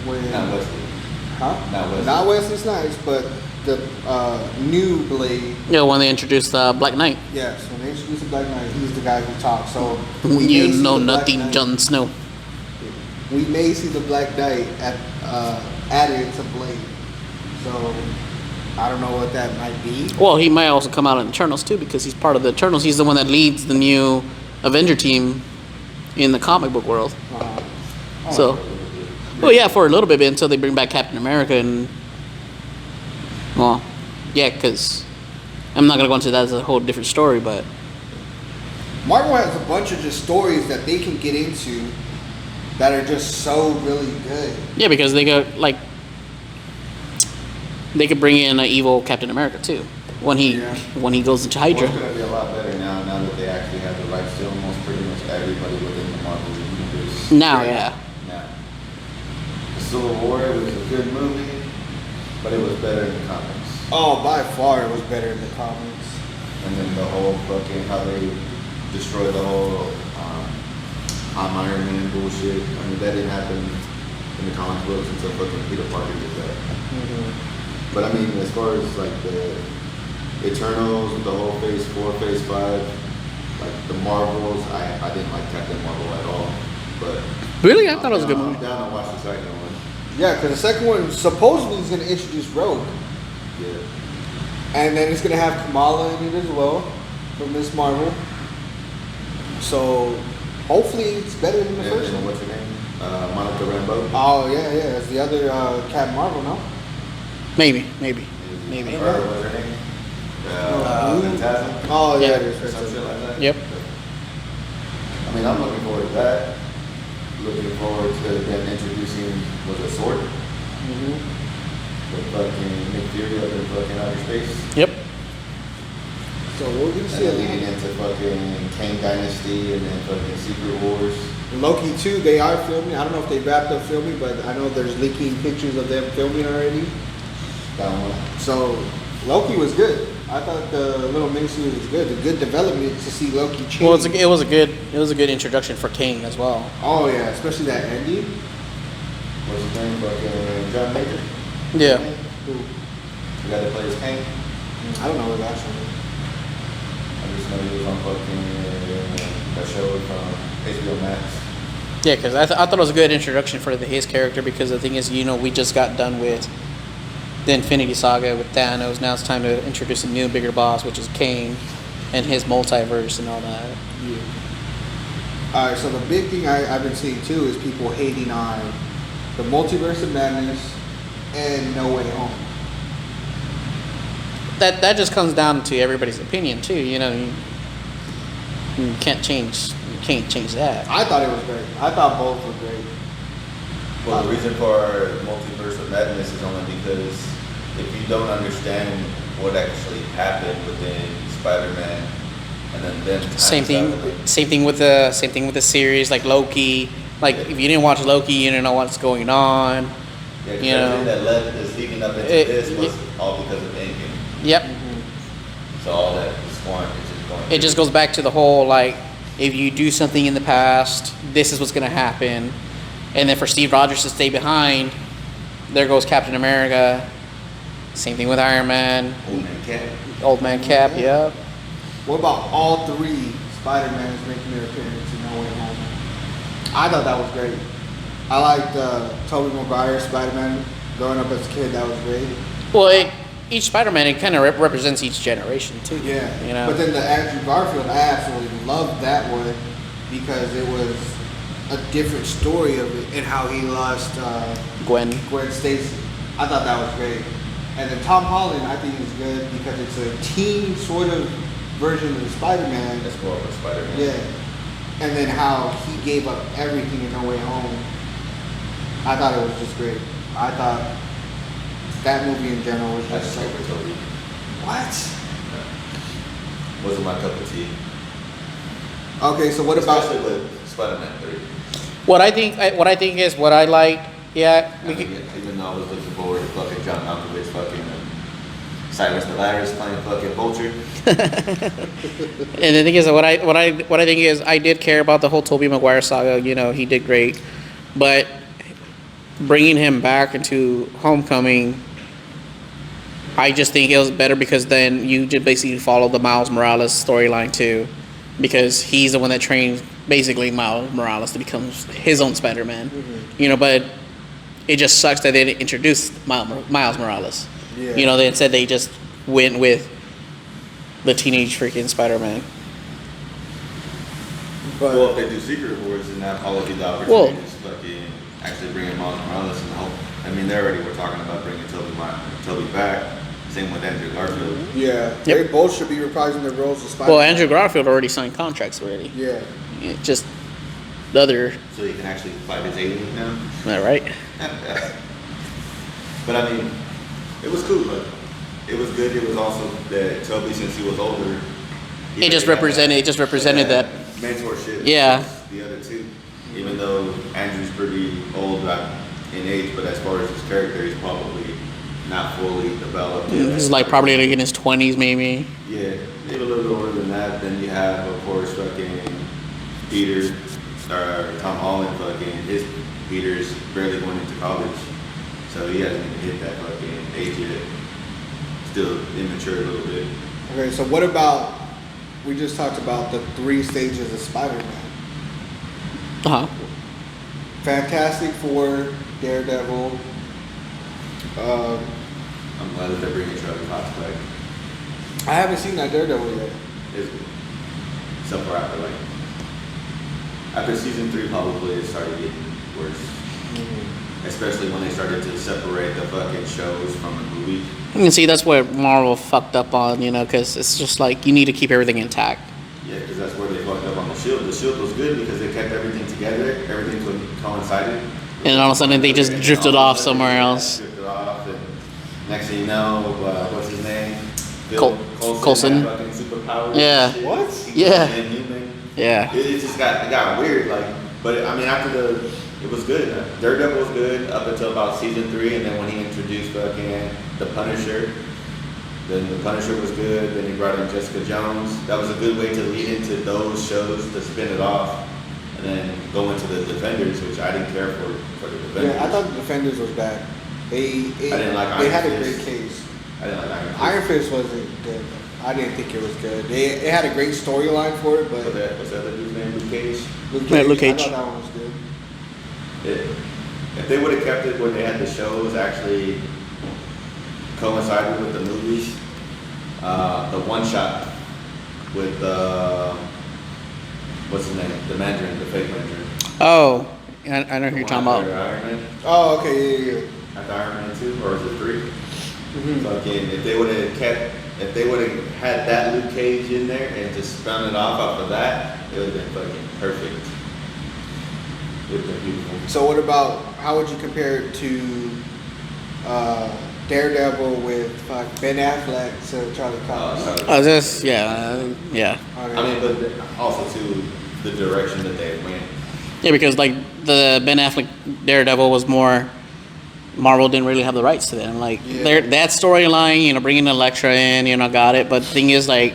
when... Not Wesley. Huh? Not Wesley. Not Wesley Snipes, but the new Blade. Yeah, when they introduced Black Knight. Yes, when they introduce the Black Knight, he's the guy who talks. So we may You see know the Black nothing, Knight- Jon Snow. We may see the Black Knight added to Blade. So I don't know what that might be. Well, he might also come out in Eternals too because he's part of the Eternals. He's the one that leads the new Avenger team in the comic book world. So, well, yeah, for a little bit until they bring back Captain America and, well, yeah, because I'm not gonna go into that as a whole different story, but Marvel has a bunch of just stories that they can get into that are just so really good. yeah, because they got like they could bring in an evil Captain America too when he goes into Well, Hydra. it's gonna be a lot better now that they actually have the rights to almost pretty much everybody within the Marvel universe. Now, yeah. Now, the Civil War was a good movie, but it was better in the comics. Oh, by far it was better in the comics. And then the whole fucking how they destroyed the whole I'm Iron Man bullshit. I mean that didn't happen in the comic books until fucking Peter Parker did that. Mm-hmm. But I mean, as far as like the Eternals, the whole Phase 4, Phase 5, like the Marvels, I didn't like Captain Marvel at all. But Really, I thought it was a good I'm movie. down to watch the second one. Yeah, because the second one supposedly is going to introduce Rogue. Yeah. And then it's going to have Kamala in it as well from Miss Marvel. So hopefully it's better than the And first then one. what's her name? Monica Rambeau. Oh, yeah. It's the other Captain Marvel, no? Maybe. Or what's her name? Phantasm. Oh, yeah, Yeah. it is. Or some shit like that. Yep. I mean, I'm looking forward to that. Looking forward to them introducing was a sword. Mm-hmm. With fucking Nick Fury up in fucking outer space. Yep. So we're going to And see then leading into fucking Kang Dynasty and then fucking Secret Wars. Loki 2, they are filming. I don't know if they wrapped up filming, but I know there's leaking pictures of them filming already. That one. So Loki was good. I thought the little miniseries was good. A good development to see Loki change. Well, it was a good introduction for King as well. Oh yeah, especially that ending. What's his name? Fucking John Major. Yeah. Who? The guy that plays Kang. I don't know his actual name. I just know he was on fucking that show from HBO Max. Yeah, because I thought it was a good introduction for his character because the thing is, we just got done with the Infinity Saga with Thanos. Now it's time to introduce a new, bigger boss, which is Kang and his multiverse and all that. Yeah. All right. So the big thing I've been seeing too is people hating on the Multiverse of Madness and No Way Home. That just comes down to everybody's opinion too. You can't change that. I thought it was great. I thought both were great. Well, the reason for Multiverse of Madness is only because if you don't understand what actually happened within Spider-Man, and then Same thing with the series like Loki. Like if you didn't watch Loki, you didn't know what's going on. Yeah, You know. everything that's leading up into this was all because of Endgame. Yep. So all that is going, it's just going. It just goes back to the whole like, if you do something in the past, this is what's gonna happen. And then for Steve Rogers to stay behind, there goes Captain America. Same thing with Iron Man. Old Man Cap, yeah. What about all three Spider-Mans making their appearance in No Way Home? I thought that was great. I liked Tobey Maguire's Spider-Man growing up as a kid. That was great. Well, each Spider-Man, it kind of represents each generation too. Yeah. But then the Andrew Garfield, I absolutely loved that one because it was a different story of it and how he lost Gwen. Gwen Stacy. I thought that was great. And then Tom Holland, I think is good because it's a teen sort of version of the Spider-Man. It's more of a Spider-Man. Yeah. And then how he gave up everything in No Way Home. I thought it was just great. I thought that movie in general was I just just like, like Toby. what? Wasn't my cup of tea. Okay, so what about Especially with Spider-Man 3. What I think is what I like. Yeah, I mean, even though I was looking forward to fucking John Malkovich fucking Cyrus the Virus playing fucking Vulture. And the thing is, what I think is, I did care about the whole Tobey Maguire saga. You know, he did great, but bringing him back into Homecoming, I just think it was better because then you just basically follow the Miles Morales storyline too, because he's the one that trains basically Miles Morales to become his own Spider-Man. Mm-hmm. You know, but it just sucks that they didn't introduce Miles Morales. Yeah. You know, they said they just went with the teenage freaking Spider-Man. But Well, if they do Secret Wars, then that all of the opportunities to fucking actually bring in Miles Morales and help. I mean, they already were talking about bringing Toby back. Same with Andrew Garfield. yeah, Yep. they both should be reprising their roles as Spider-Man. Well, Andrew Garfield already signed contracts already. Yeah. Just the other, So he can actually fight his aliens now. is that right? But I mean, it was cool. But it was good. It was also that Toby, since he was older, It just represented that. mentorship. Yeah. with the other two, even though Andrew's pretty old in age, but as far as his character, he's probably not fully developed. yet. He's like probably like in his 20s maybe. Yeah, maybe a little bit older than that. Then you have, of course, fucking Peter, or Tom Holland, fucking his Peter's barely going into college, so he hasn't even hit that fucking age yet. Still immature a little bit. Okay, so what about, we just talked about the 3 stages of Spider-Man. Uh huh. Fantastic Four, Daredevil, I'm glad that they're bringing Charlie Cox back. I haven't seen that Daredevil yet. It's good. Except for after season 3, probably it started getting worse. Especially when they started to separate the fucking shows from the movie. And see, that's what Marvel fucked up on, you know, because it's just like you need to keep everything intact. Yeah, because that's where they fucked up on the Shield. The Shield was good because they kept everything together. Everything coincided. And all of a sudden they just drifted off somewhere else. Drifted off, and next thing you know, what's his name? Coulson. had fucking superpowers. Yeah. And shit. What? He Yeah. was inhuman. Yeah. It just got weird, like. But I mean, after it was good. Daredevil was good up until about season 3, and then when he introduced fucking the Punisher, then the Punisher was good. Then he brought in Jessica Jones. That was a good way to lead into those shows to spin it off, and then go into the Defenders, which I didn't care for the Defenders. Yeah, I thought the Defenders was bad. They didn't like they Iron had a Fist. great case. I didn't like Iron Fist. Iron Fist wasn't good. I didn't think it was good. It had a great storyline for it, but What's that dude's name? Luke Cage. Yeah, Luke Cage. I thought that one was good. If they would have kept it where they had the shows actually coincided with the movies, the one shot with what's his name? The Mandarin, the fake Mandarin. Oh, I know who you're talking After about. Iron Man, Oh, okay, yeah. after Iron Man 2, or is it 3? Mm-hmm. Fucking, if they would have had that Luke Cage in there and just spun it off of that, it would have been fucking perfect. It would have been beautiful. So what about, how would you compare it to Daredevil with Ben Affleck to Charlie Cox? Oh, this, yeah. I mean, but also to the direction that they went. Yeah, because like the Ben Affleck Daredevil was more, Marvel didn't really have the rights to them. Like Yeah. that storyline, you know, bringing Elektra in, you know, got it. But the thing is, like,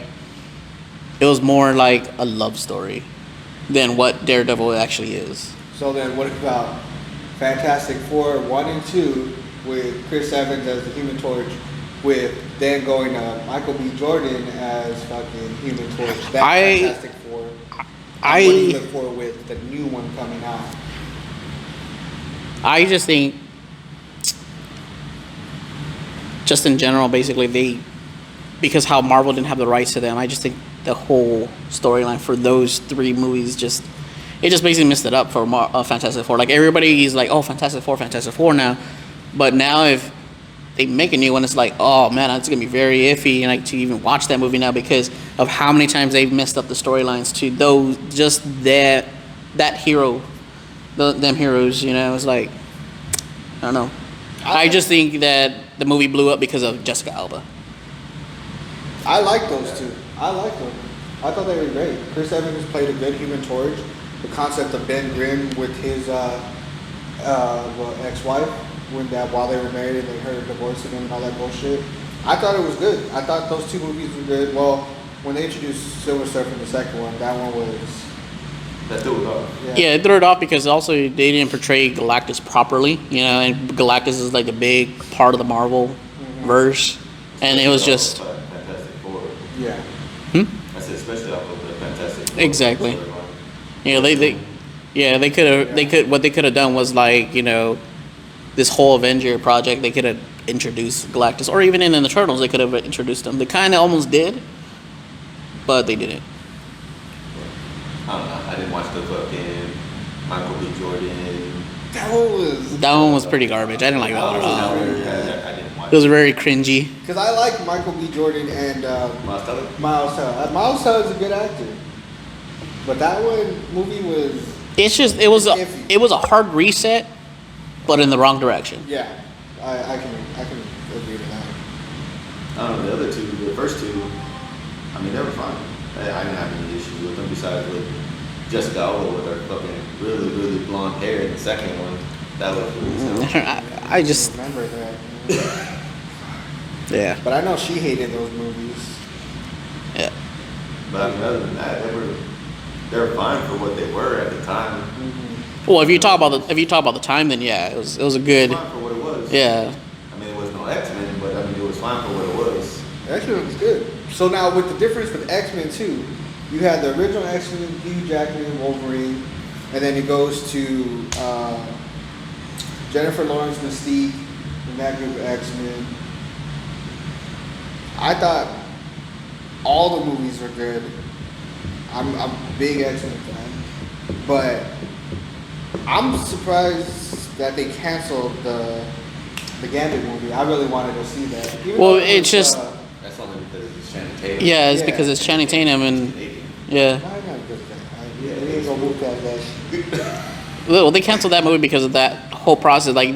it was more like a love story than what Daredevil actually is. So then what about Fantastic Four 1 and 2 with Chris Evans as the Human Torch, with then going to Michael B. Jordan as fucking Human Torch? That's Fantastic Four. What do you look for with the new one coming out? I just think, just in general, basically because how Marvel didn't have the rights to them, I just think the whole storyline for those 3 movies just, It just basically messed it up for Fantastic Four. Like everybody's like, oh, Fantastic Four now, but now if they make a new one, it's like, oh man, it's gonna be very iffy, and like to even watch that movie now because of how many times they've messed up the storylines to those just that hero, them heroes. You know, it's like I don't know. I just think that the movie blew up because of Jessica Alba. I like those two. I like them. I thought they were great. Chris Evans played a good Human Torch. The concept of Ben Grimm with his ex-wife, while they were married and they heard a divorce and all that bullshit. I thought it was good. I thought those two movies were good. Well, when they introduced Silver Surfer in the second one, that one was. That threw it off. Yeah, it threw it off because also they didn't portray Galactus properly, you know, and Galactus is like a big part of the Marvel verse, and it was just. Fantastic Four. Yeah. I said especially off of the Fantastic Four. Exactly. You know, what they could have done was like, you know, this whole Avenger project, they could have introduced Galactus, or even in the Eternals, they could have introduced them. They kind of almost did, but they didn't. I don't know. I didn't watch the fucking Michael B. Jordan. That one was pretty garbage. I didn't like that one at all. I didn't watch It was very cringy. Because I like Michael B. Jordan and Miles Teller? Miles Teller. Miles Teller is a good actor, but that movie was. It was a hard reset, but in the wrong direction. Yeah, I can agree to that. I don't know, the other two, the first two, I mean, they were fine. I didn't have any issue with them besides with Jessica Alba with her fucking really, really blonde hair in the second one. That was really I just remember that. yeah. But I know she hated those movies. Yeah. But I mean, other than that, they were fine for what they were at the time. Well, if you talk about the time, then yeah, it was a good. Fine for what it was. Yeah. I mean, it was no X-Men, but I mean, it was fine for what it was. X-Men was good. So now with the difference with X-Men 2, you had the original X-Men, Hugh Jackman, Wolverine, and then it goes to Jennifer Lawrence Mystique and that group of X-Men. I thought all the movies were good. I'm a big X-Men fan, but I'm surprised that they canceled the Gambit movie. I really wanted to see that. Even Well, though it's just. That's only because it's Channing Tatum. Yeah, it's because it's Channing Tatum and yeah. Why not because of that? We ain't gonna move past that shit. Well, they canceled that movie because of that whole process. Like a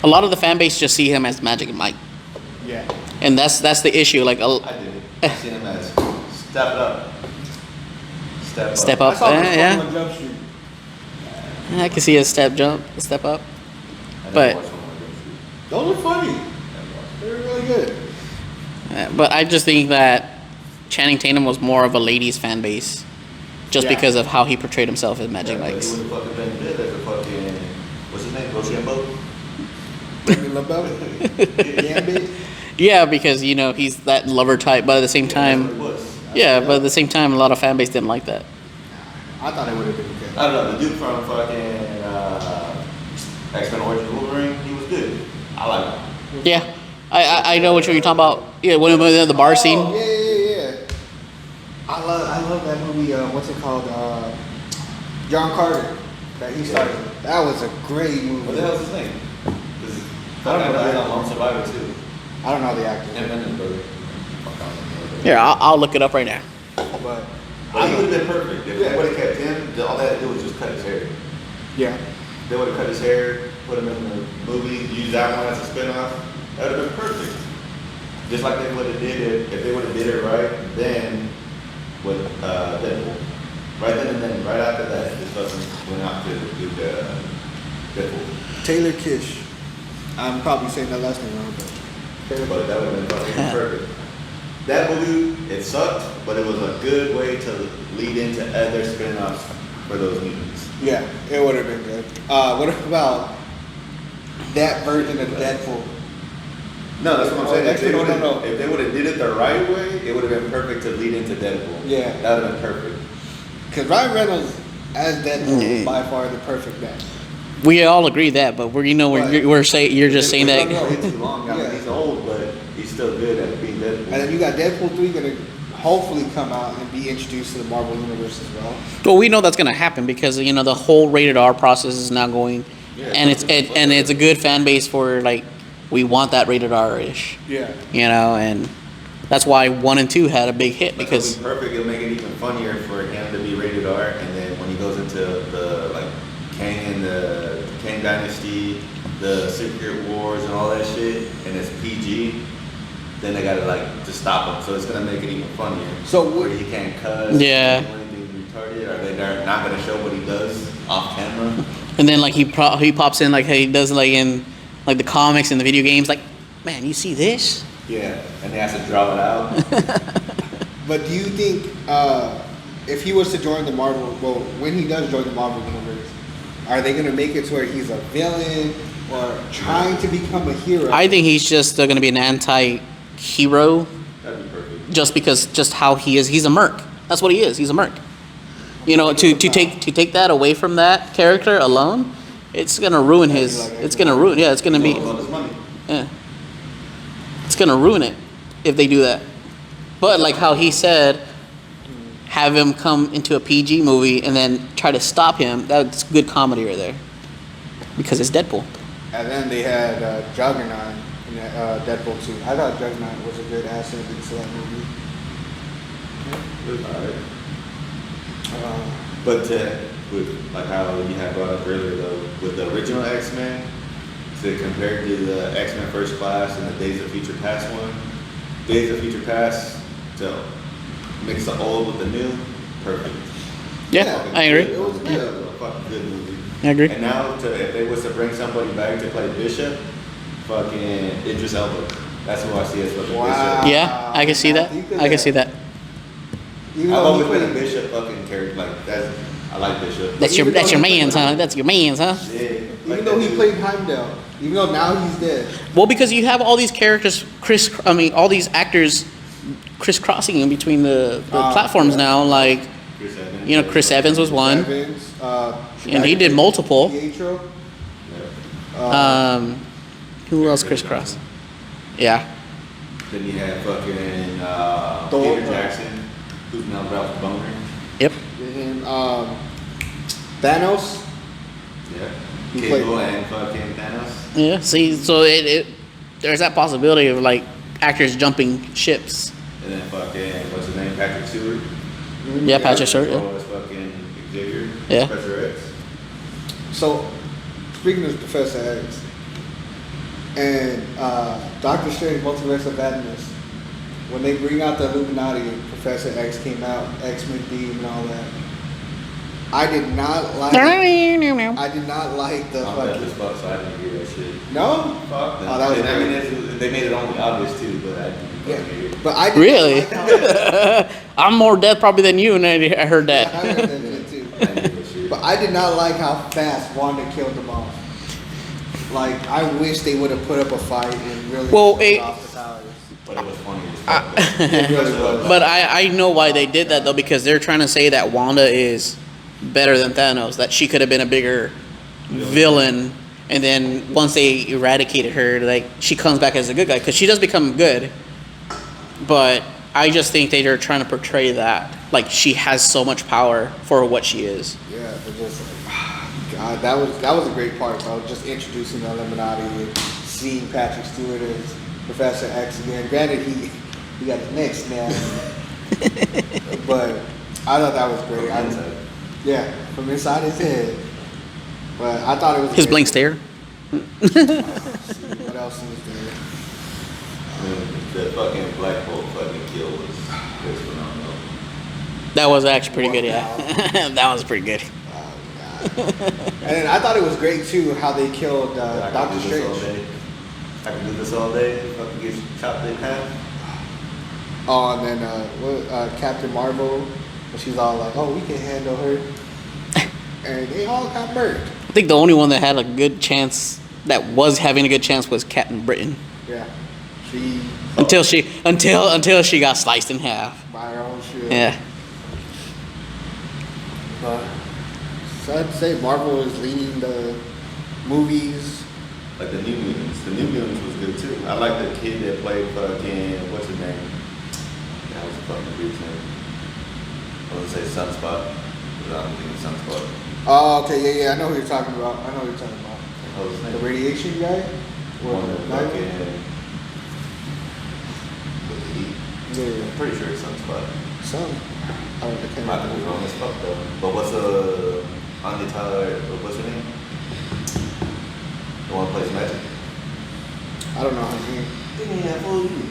lot of the fan base just see him as Magic Mike, Yeah. and that's the issue. Like I did. I seen him as Step Up. Step I up, saw this yeah. on Jump Street. I can see a step up, but Those are funny. They're really good. but I just think that Channing Tatum was more of a ladies fan base, just Yeah. because of how he portrayed himself as Magic Mike. Mike's. He would have fucking been good as a fucking, what's his name? Rochambeau? Baby LaBelle. Gambit. Yeah, because you know he's that lover type, but at the same time, yeah, but at the same time, a lot of fan base didn't like that. I thought it would have been good. I don't know, the dude from fucking X-Men Origins Wolverine, he was good. I like him. Yeah, I know what you're talking about. Yeah, when the bar scene. Oh, yeah. I love that movie. What's it called? John Carter. That he started. That was a great movie. What the hell's his name? I don't know That the on Lone Survivor too. I don't know the actor. Him and his brother. Here, I'll look it up right now. But But he would have been perfect. If they would have kept him, all they had to do was just cut his hair. yeah. They would have cut his hair, put him in the movie, use that one as a spinoff. That would have been perfect. Just like they would have did it, if they would have did it right then with Deadpool. Right then and then, right after that, this person went out to do the Deadpool. Taylor Kish. I'm probably saying that last name wrong, but Taylor. But that would have been fucking perfect. That movie, it sucked, but it was a good way to lead into other spin-offs for those mutants. Yeah, it would have been good. What about that version of Deadpool? No, that's what I'm saying. Actually, no. If they would have did it the right way, it would have been perfect to lead into Deadpool. Yeah. That would have been perfect. Because Ryan Reynolds as Deadpool is by far the perfect man. We all agree that, but we're you're just saying It's that. way too long. I mean, he's old, but he's still good at being Deadpool. And then you got Deadpool 3 gonna hopefully come out and be introduced to the Marvel universe as well. Well, we know that's gonna happen because the whole rated R process is now going, Yeah, and it's a good fan base for like we want that rated R ish. Yeah. And that's why 1 and 2 had a big hit Because because it'll be perfect. It'll make it even funnier for him to be rated R, and then when he goes into the like Kang and the Kang Dynasty, the Secret Wars and all that shit, and it's PG, then they gotta like just stop him. So it's gonna make it even funnier. So where he can't cuss, Yeah. can't do anything retarded, or they're not gonna show what he does off camera. and then like he pops in like he does like in like the comics and the video games like, man, you see this? Yeah, and they have to draw it out. But do you think if he was to join the Marvel, well, when he does join the Marvel universe, are they gonna make it to where he's a villain or trying to become a hero? I think he's just going to be an anti-hero That'd be perfect. just because just how he is. He's a merc. That's what he is. He's a merc. To take that away from that character alone, it's gonna ruin his. It's gonna ruin. Yeah, it's gonna be. All his money. Yeah, it's gonna ruin it if they do that. But like how he said, have him come into a PG movie and then try to stop him. That's good comedy right there. Because it's Deadpool. And then they had Juggernaut in Deadpool 2. I thought Juggernaut was a good asset into that movie. It was alright. Uh, But with like how you had brought up earlier though, with the original X-Men, to compare to the X-Men First Class and the Days of Future Past one, Days of Future Past to mix the old with the new, perfect. Yeah, Fucking I agree. good. It was good. A fucking good movie. I agree. And now, if they was to bring somebody back to play Bishop, fucking Idris Elba. That's who I see as fucking Wow. Bishop. Yeah, I can see that. I can see that. even I've though always he been a played, Bishop fucking character. Like I like Bishop. That's your man's, huh? That's your man's, huh? Yeah. even though he played Heimdall, even though now he's dead. Well, because you have all these characters, all these actors crisscrossing in between the platforms yeah. now. Like, Chris Evans. Chris Evans was one, Evans, and he did multiple. Pietro. Yeah. Who else crisscrossed? Yeah. Then you had fucking Thor. Peter Jackson, who's now Ralph Boner. Yep. And Thanos. Yeah. He Cable played- and fucking Thanos. Yeah. See, so it there's that possibility of like actors jumping ships. And then fucking, what's his name? Patrick Stewart. Yeah, Patrick Stewart. As Yeah. well as fucking Xavier. Yeah. Professor X. So, speaking of Professor X and Doctor Strange Multiverse of Madness, when they bring out the Illuminati and Professor X came out, X-Men theme and all that, I did not like. I did not like the I'm deaf as fucking. fuck, so I didn't hear that shit. No. Fuck them. Oh, that was I mean, great. they made it only obvious too, but I didn't Yeah, fucking hear it. but I did Really? Not like how, I'm more deaf probably than you, and I heard I that. heard that shit too. I didn't hear that shit. But I did not like how fast Wanda killed them off. Like, I wish they would have put up a fight and really Well, showed it- off the towers. But it was funny as fuck. It really was. But I know why they did that though, because they're trying to say that Wanda is better than Thanos, that she could have been a bigger villain, and then once they eradicated her, like she comes back as a good guy because she does become good. But I just think they are trying to portray that like she has so much power for what she is. Yeah, but just like, God, that was a great part, bro. Just introducing the Illuminati and seeing Patrick Stewart as Professor X again. Granted, he got his neck snapped, but I thought that was great. From inside. Yeah, from inside his head. But I thought it was His great. blank stare. What else was there? The fucking Black Bolt fucking kill was phenomenal. That was actually pretty good. Yeah, that was pretty good. Oh, God. And then I thought it was great too how they killed I Doctor can do this all Strange. day. I can do this all day. Fucking get chopped in half. Oh, and then Captain Marvel, and she's all like, "Oh, we can handle her," and they all got murdered. I think the only one that had a good chance, that was having a good chance, was Captain Britain. Yeah, she Until she got sliced in half. by her own shit. Yeah. But so I'd say Marvel is leading the movies. Like the New Mutants. The New Mutants was good too. I like the kid that played fucking, what's his name? That was fucking dude's name? I was gonna say Sunspot, but I don't think it's Sunspot. Oh, okay, yeah, I know who you're talking about. I know who you're talking about. What was his The name? radiation guy? Or One the of the night- fucking with the heat. Yeah, I'm pretty sure it's Sunspot. some. I don't know. I can't Might be remember. wrong as fuck though. But what's Anya Tyler? What's her name? The one who plays Magic. I don't know her name. Yeah, fool you.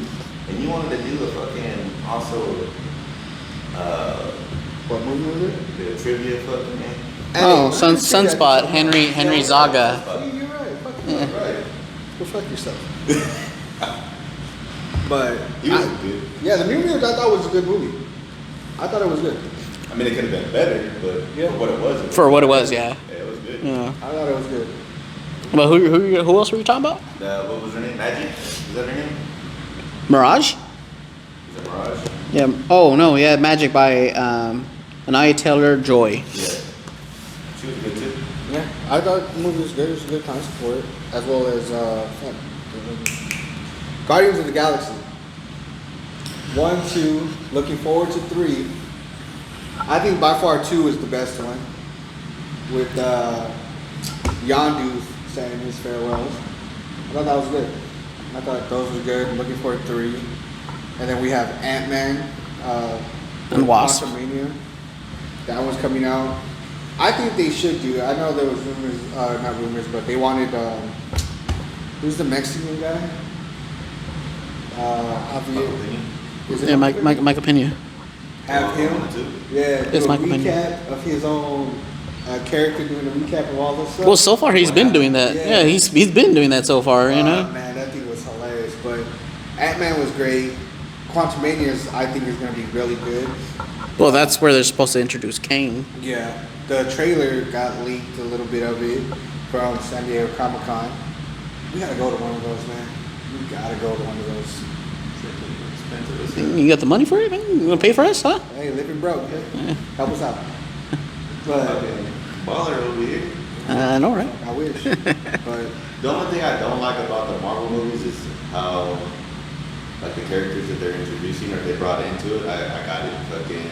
And you wanted to do a fucking also What movie was it? the trivia fucking man. Oh, Hey, I didn't see that Sunspot, so Henry much. Henry Yeah, Zaga. See, you're right. Fuck you. Yeah. Right. Go fuck yourself. But He was good. yeah, the Minions I thought was a good movie. I thought it was good. I mean, it could have been better, but Yeah. for what it was, For what it was, yeah. yeah, it was good. Yeah. I thought it was good. But who else were you talking about? What was her name? Magic? Is that her name? Mirage? Is that Mirage? Yeah. Oh no, yeah, Magic by Anaya Taylor Joy. Yeah. She was good too. Yeah, I thought the movie was good. It was a good concept for it, as well as Guardians of the Galaxy. 1, 2. Looking forward to 3. I think by far 2 is the best one, with Yondu saying his farewells. I thought that was good. I thought those were good. Looking forward to 3, and then we have Ant-Man And Wasp. Quantumania. That one's coming out. I think they should do it. I know there was rumors, not rumors, but they wanted, who's the Mexican guy? Javier. Is it Yeah, Michael Pena. Have him, One, two. yeah, do It's a Michael Pena. recap of his own character, doing a recap of all this stuff. Well, so far he's been doing that. Yeah. Yeah, he's been doing that so far. You know. Man, that thing was hilarious. But Ant-Man was great. Quantumania, I think, is going to be really good. Well, that's where they're supposed to introduce Kane. Yeah, the trailer got leaked a little bit of it from San Diego Comic-Con. We gotta go to one of those, man. We gotta go to one of those. You got the money for it, man? You gonna pay for us, huh? Hey, living broke, man. Help us out. But Fucking baller over here. I know, right? I wish. But The only thing I don't like about the Marvel movies is how, like, the characters that they're introducing or they brought into it. I got it fucking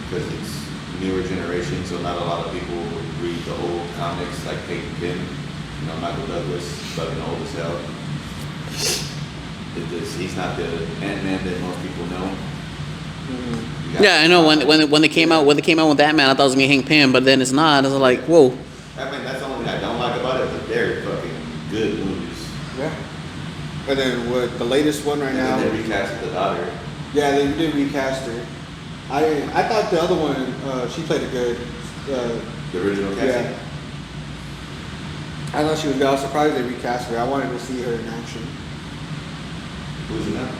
because it's newer generation, so not a lot of people read the old comics like Peyton Pym, you know, Michael Douglas, fucking old as hell. He's not the Ant-Man that most people know. You got- Yeah, I know. When they came out with that man, I thought it was gonna be Hank Pym, but then it's not. It's like, whoa. I mean, that's the only thing I don't like about it, but they're fucking good movies. yeah. And then what the latest one right And now? then they recasted the daughter. Yeah, they did recast her. I thought the other one, she played it good. The original casting. Yeah. I thought she was good. I was surprised they recast her. I wanted to see her in action. Who's in that?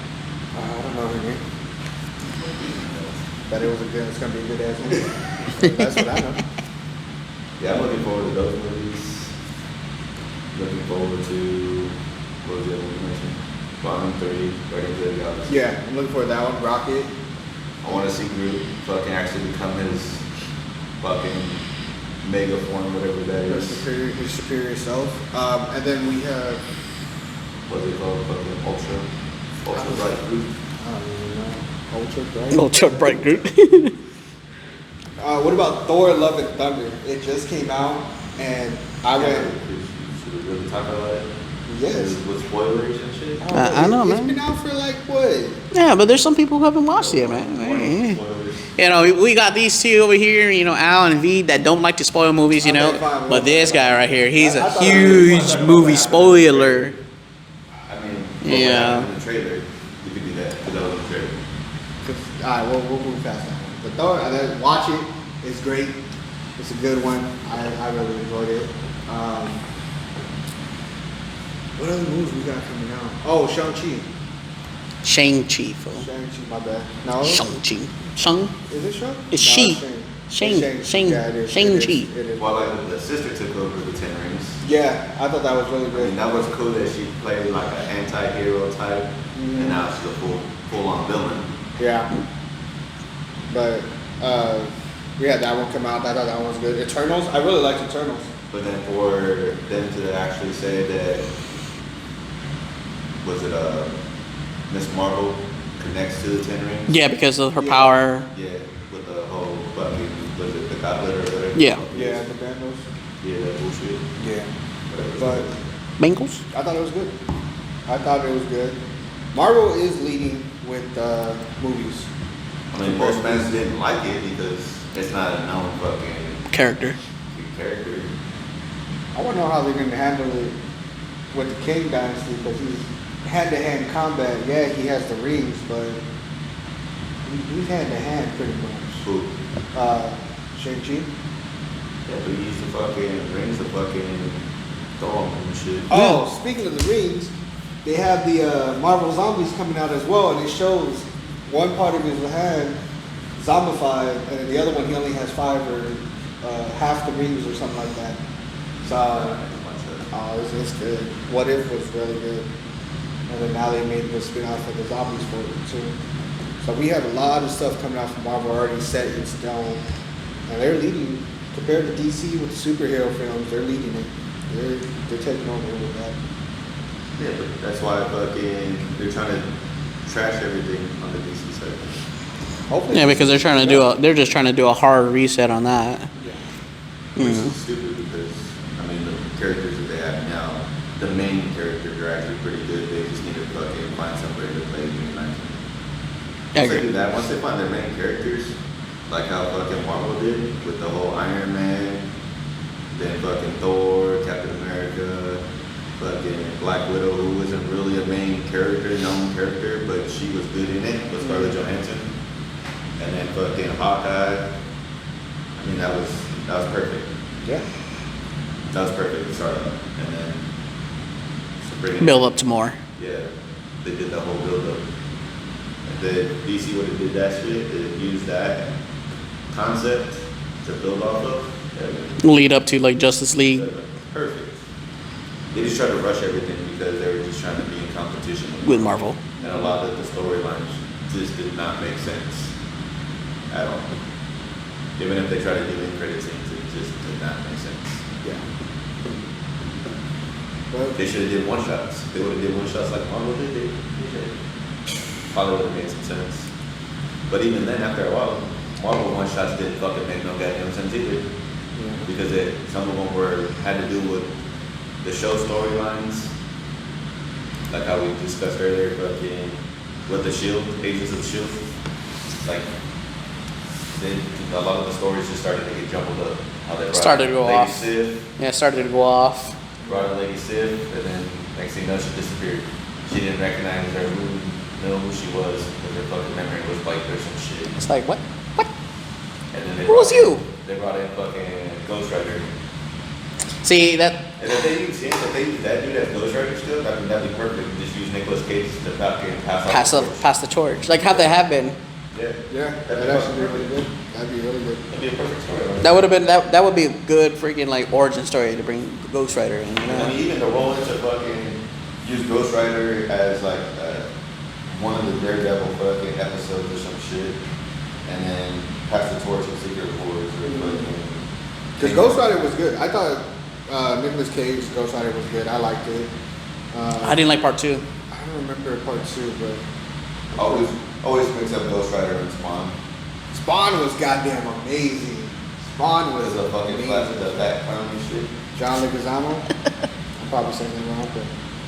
I don't know her name. But it's gonna be a good ass movie. That's what I know. Yeah, I'm looking forward to those movies. Looking forward to, what was the other one you mentioned? Volume 3, Guardians of the Galaxy. Yeah, I'm looking for that one. Rocket. I want to see Groot fucking actually become his fucking mega form, whatever that His is. superior self. And then we have, What's it called? Fucking Ultra Bright Groot. I don't even know, Ultra Bright. Ultra bright group. What about Thor: Love and Thunder? It just came out, and I went. Should we really talk about it? Yes. With spoilers and shit? I know, It's man. been out for like what? Yeah, but there's some people who haven't watched it, man. Spoilers. You know, we got these two over here, you know, Al and V, that don't like to spoil movies, you know. Okay, fine. But this guy right here, he's I a thought it was huge fun. movie spoiler. I mean, Yeah. in the trailer, you could do that, because that was in the trailer. Alright, we'll move past that one. But Thor, watch it. It's great. It's a good one. I really enjoyed it. What other movies we got coming out? Oh, Shang-Chi. Shang-Chi, fool. Shang-Chi, my bad. No? Shang-Chi. Shang? Is it Shang? It's No, she. Shang. Shang. Yeah, it is. Shang-Chi. It is. Well, like, the sister took over the Ten Rings. Yeah, I thought that was really I good. mean, that was cool that she played like an anti-hero type, and now she's a full-on villain. Yeah. But, yeah, that one come out. I thought that one was good. Eternals, I really liked Eternals. But then for them to actually say that, was it Miss Marvel connects to the 10 rings. Yeah, because of her Yeah. power. Yeah, with the whole fucking, was it the goblet or whatever? Yeah. Yeah, the bandos. Yeah, that bullshit. Yeah. Whatever. But Bengals? I thought it was good. I thought it was good. Marvel is leading with movies. I mean, most fans didn't like it because it's not a known fucking Character. character. I want to know how they're going to handle it with the King Dynasty because he's hand-to-hand combat. Yeah, he has the rings, but he's hand-to-hand pretty much. Who? Shang-Chi. Yeah, but he used the fucking rings to fucking throw him and shit. Oh, speaking of the rings, they have the Marvel Zombies coming out as well, and it shows one part of his hand zombified, and the other one he only has 5 or half the rings or something like that. So, it's good. What If was really good, and then now they made the spin-off of the zombies for it too. So we have a lot of stuff coming out from Marvel already set in stone, and they're leading compared to DC with the superhero films. They're leading it. They're taking over with that. Yeah, but that's why fucking they're trying to trash everything on the DC side. Hopefully, Yeah, because they're just trying to do a hard reset on that. Yeah. Which is stupid because, I mean, the characters that they have now, the main characters are actually pretty good. They just need to fucking find somebody to play Green Lantern. I Once they agree. do that, once they find their main characters, like how fucking Marvel did with the whole Iron Man, then fucking Thor, Captain America, fucking Black Widow, who wasn't really a main character, known character, but she was good in it, with Scarlett Johansson. And then fucking Hawkeye. I mean, that was perfect. Yeah. That was perfect to start off. And then to bring it Build up to more. Yeah, they did the whole build up. And then DC would have did that shit, they used that concept to build off of. Lead up to like Justice League. Perfect. They just tried to rush everything because they were just trying to be in competition With Marvel. And a lot of the storylines just did not make sense at all. Even if they tried to do end credit scenes, it just did not make sense. Yeah. But They should have did one shots. They would have did one shots like Marvel did. They probably would have made some sense. But even then, after a while, Marvel one shots didn't fucking make no goddamn sense either. Because some of them had to do with the show storylines, like how we discussed earlier, fucking with the Shield, Agents of the Shield. Like, then a lot of the stories just started to get jumbled up. How they brought Started to go Lady off. Sif, Yeah, it started to go off. brought in Lady Sif, and then next thing you know, she disappeared. She didn't recognize her, know who she was, because her fucking memory was wiped or some shit. It's like, what? What? And then they Who was brought in- you? They brought in fucking Ghost Rider. See, that And if they use that dude as Ghost Rider still, I mean, that'd be perfect. Just use Nicolas Cage to fucking pass the torch. Like how they have been. Yeah. yeah, That'd be that'd actually be perfect. really good. That'd be really good. That'd be a perfect story. That would have been that would be a good freaking like origin story to bring Ghost Rider in, you I know? mean, even to roll into fucking use Ghost Rider as like one of the Daredevil fucking episodes or some shit, and then pass the torch in Secret Wars or fucking. Because Ghost Rider was good. I thought Nicolas Cage's Ghost Rider was good. I liked it. I didn't like part 2. I don't remember part 2, but Always mix up Ghost Rider and Spawn. Spawn was goddamn amazing. Spawn was Because the fucking amazing. the fat clown and shit. John Leguizamo. I'm probably saying that wrong, but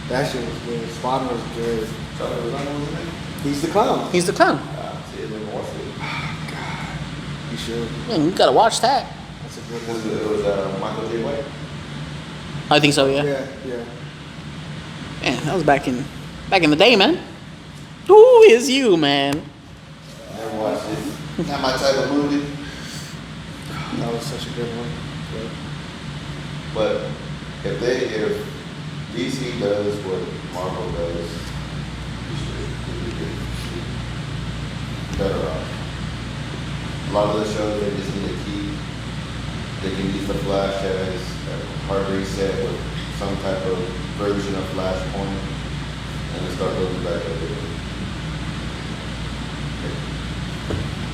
that shit was good. Spawn was good. Charlie Lozano was in it? He's the clown. He's the clown. See, it didn't watch it. God, you should. Man, you gotta watch that. That's a good Because one. it was Michael J. White. I think so, yeah. Yeah. Man, that was back in the day, man. Who is you, man? Never watched it. Not my type of movie. That was such a good one. But if DC does what Marvel does, we should be better off. A lot of the shows they just need to keep. They can use the Flash as a hard reset with some type of version of Flashpoint, and then start building back up again.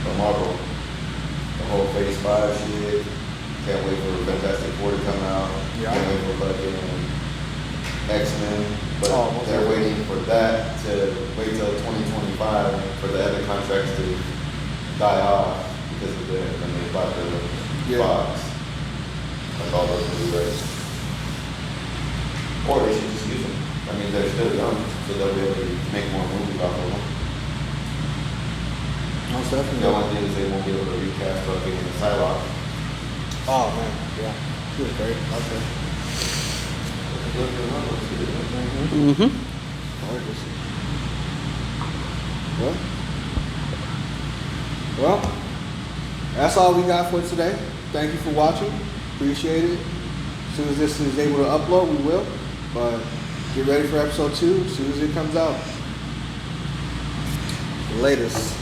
But Marvel, the whole Phase 5 shit. Can't wait for Fantastic Four to come out. Yeah. Can't wait for fucking X-Men. But Oh, most they're definitely. waiting for that to wait till 2025 for the other contracts to die off because of when they bought the Yeah. box. Like all those Blu-rays. Or they should just use them. I mean, they're still young, so they'll be able to make more movies off of them. Most The definitely. only thing is they won't be able to recast fucking Psylocke. Oh man, yeah. She was great. Okay. Mm-hmm. Gorgeous. Well, that's all we got for today. Thank you for watching. Appreciate it. As soon as this is able to upload, we will. But get ready for episode 2 as soon as it comes out. Latest.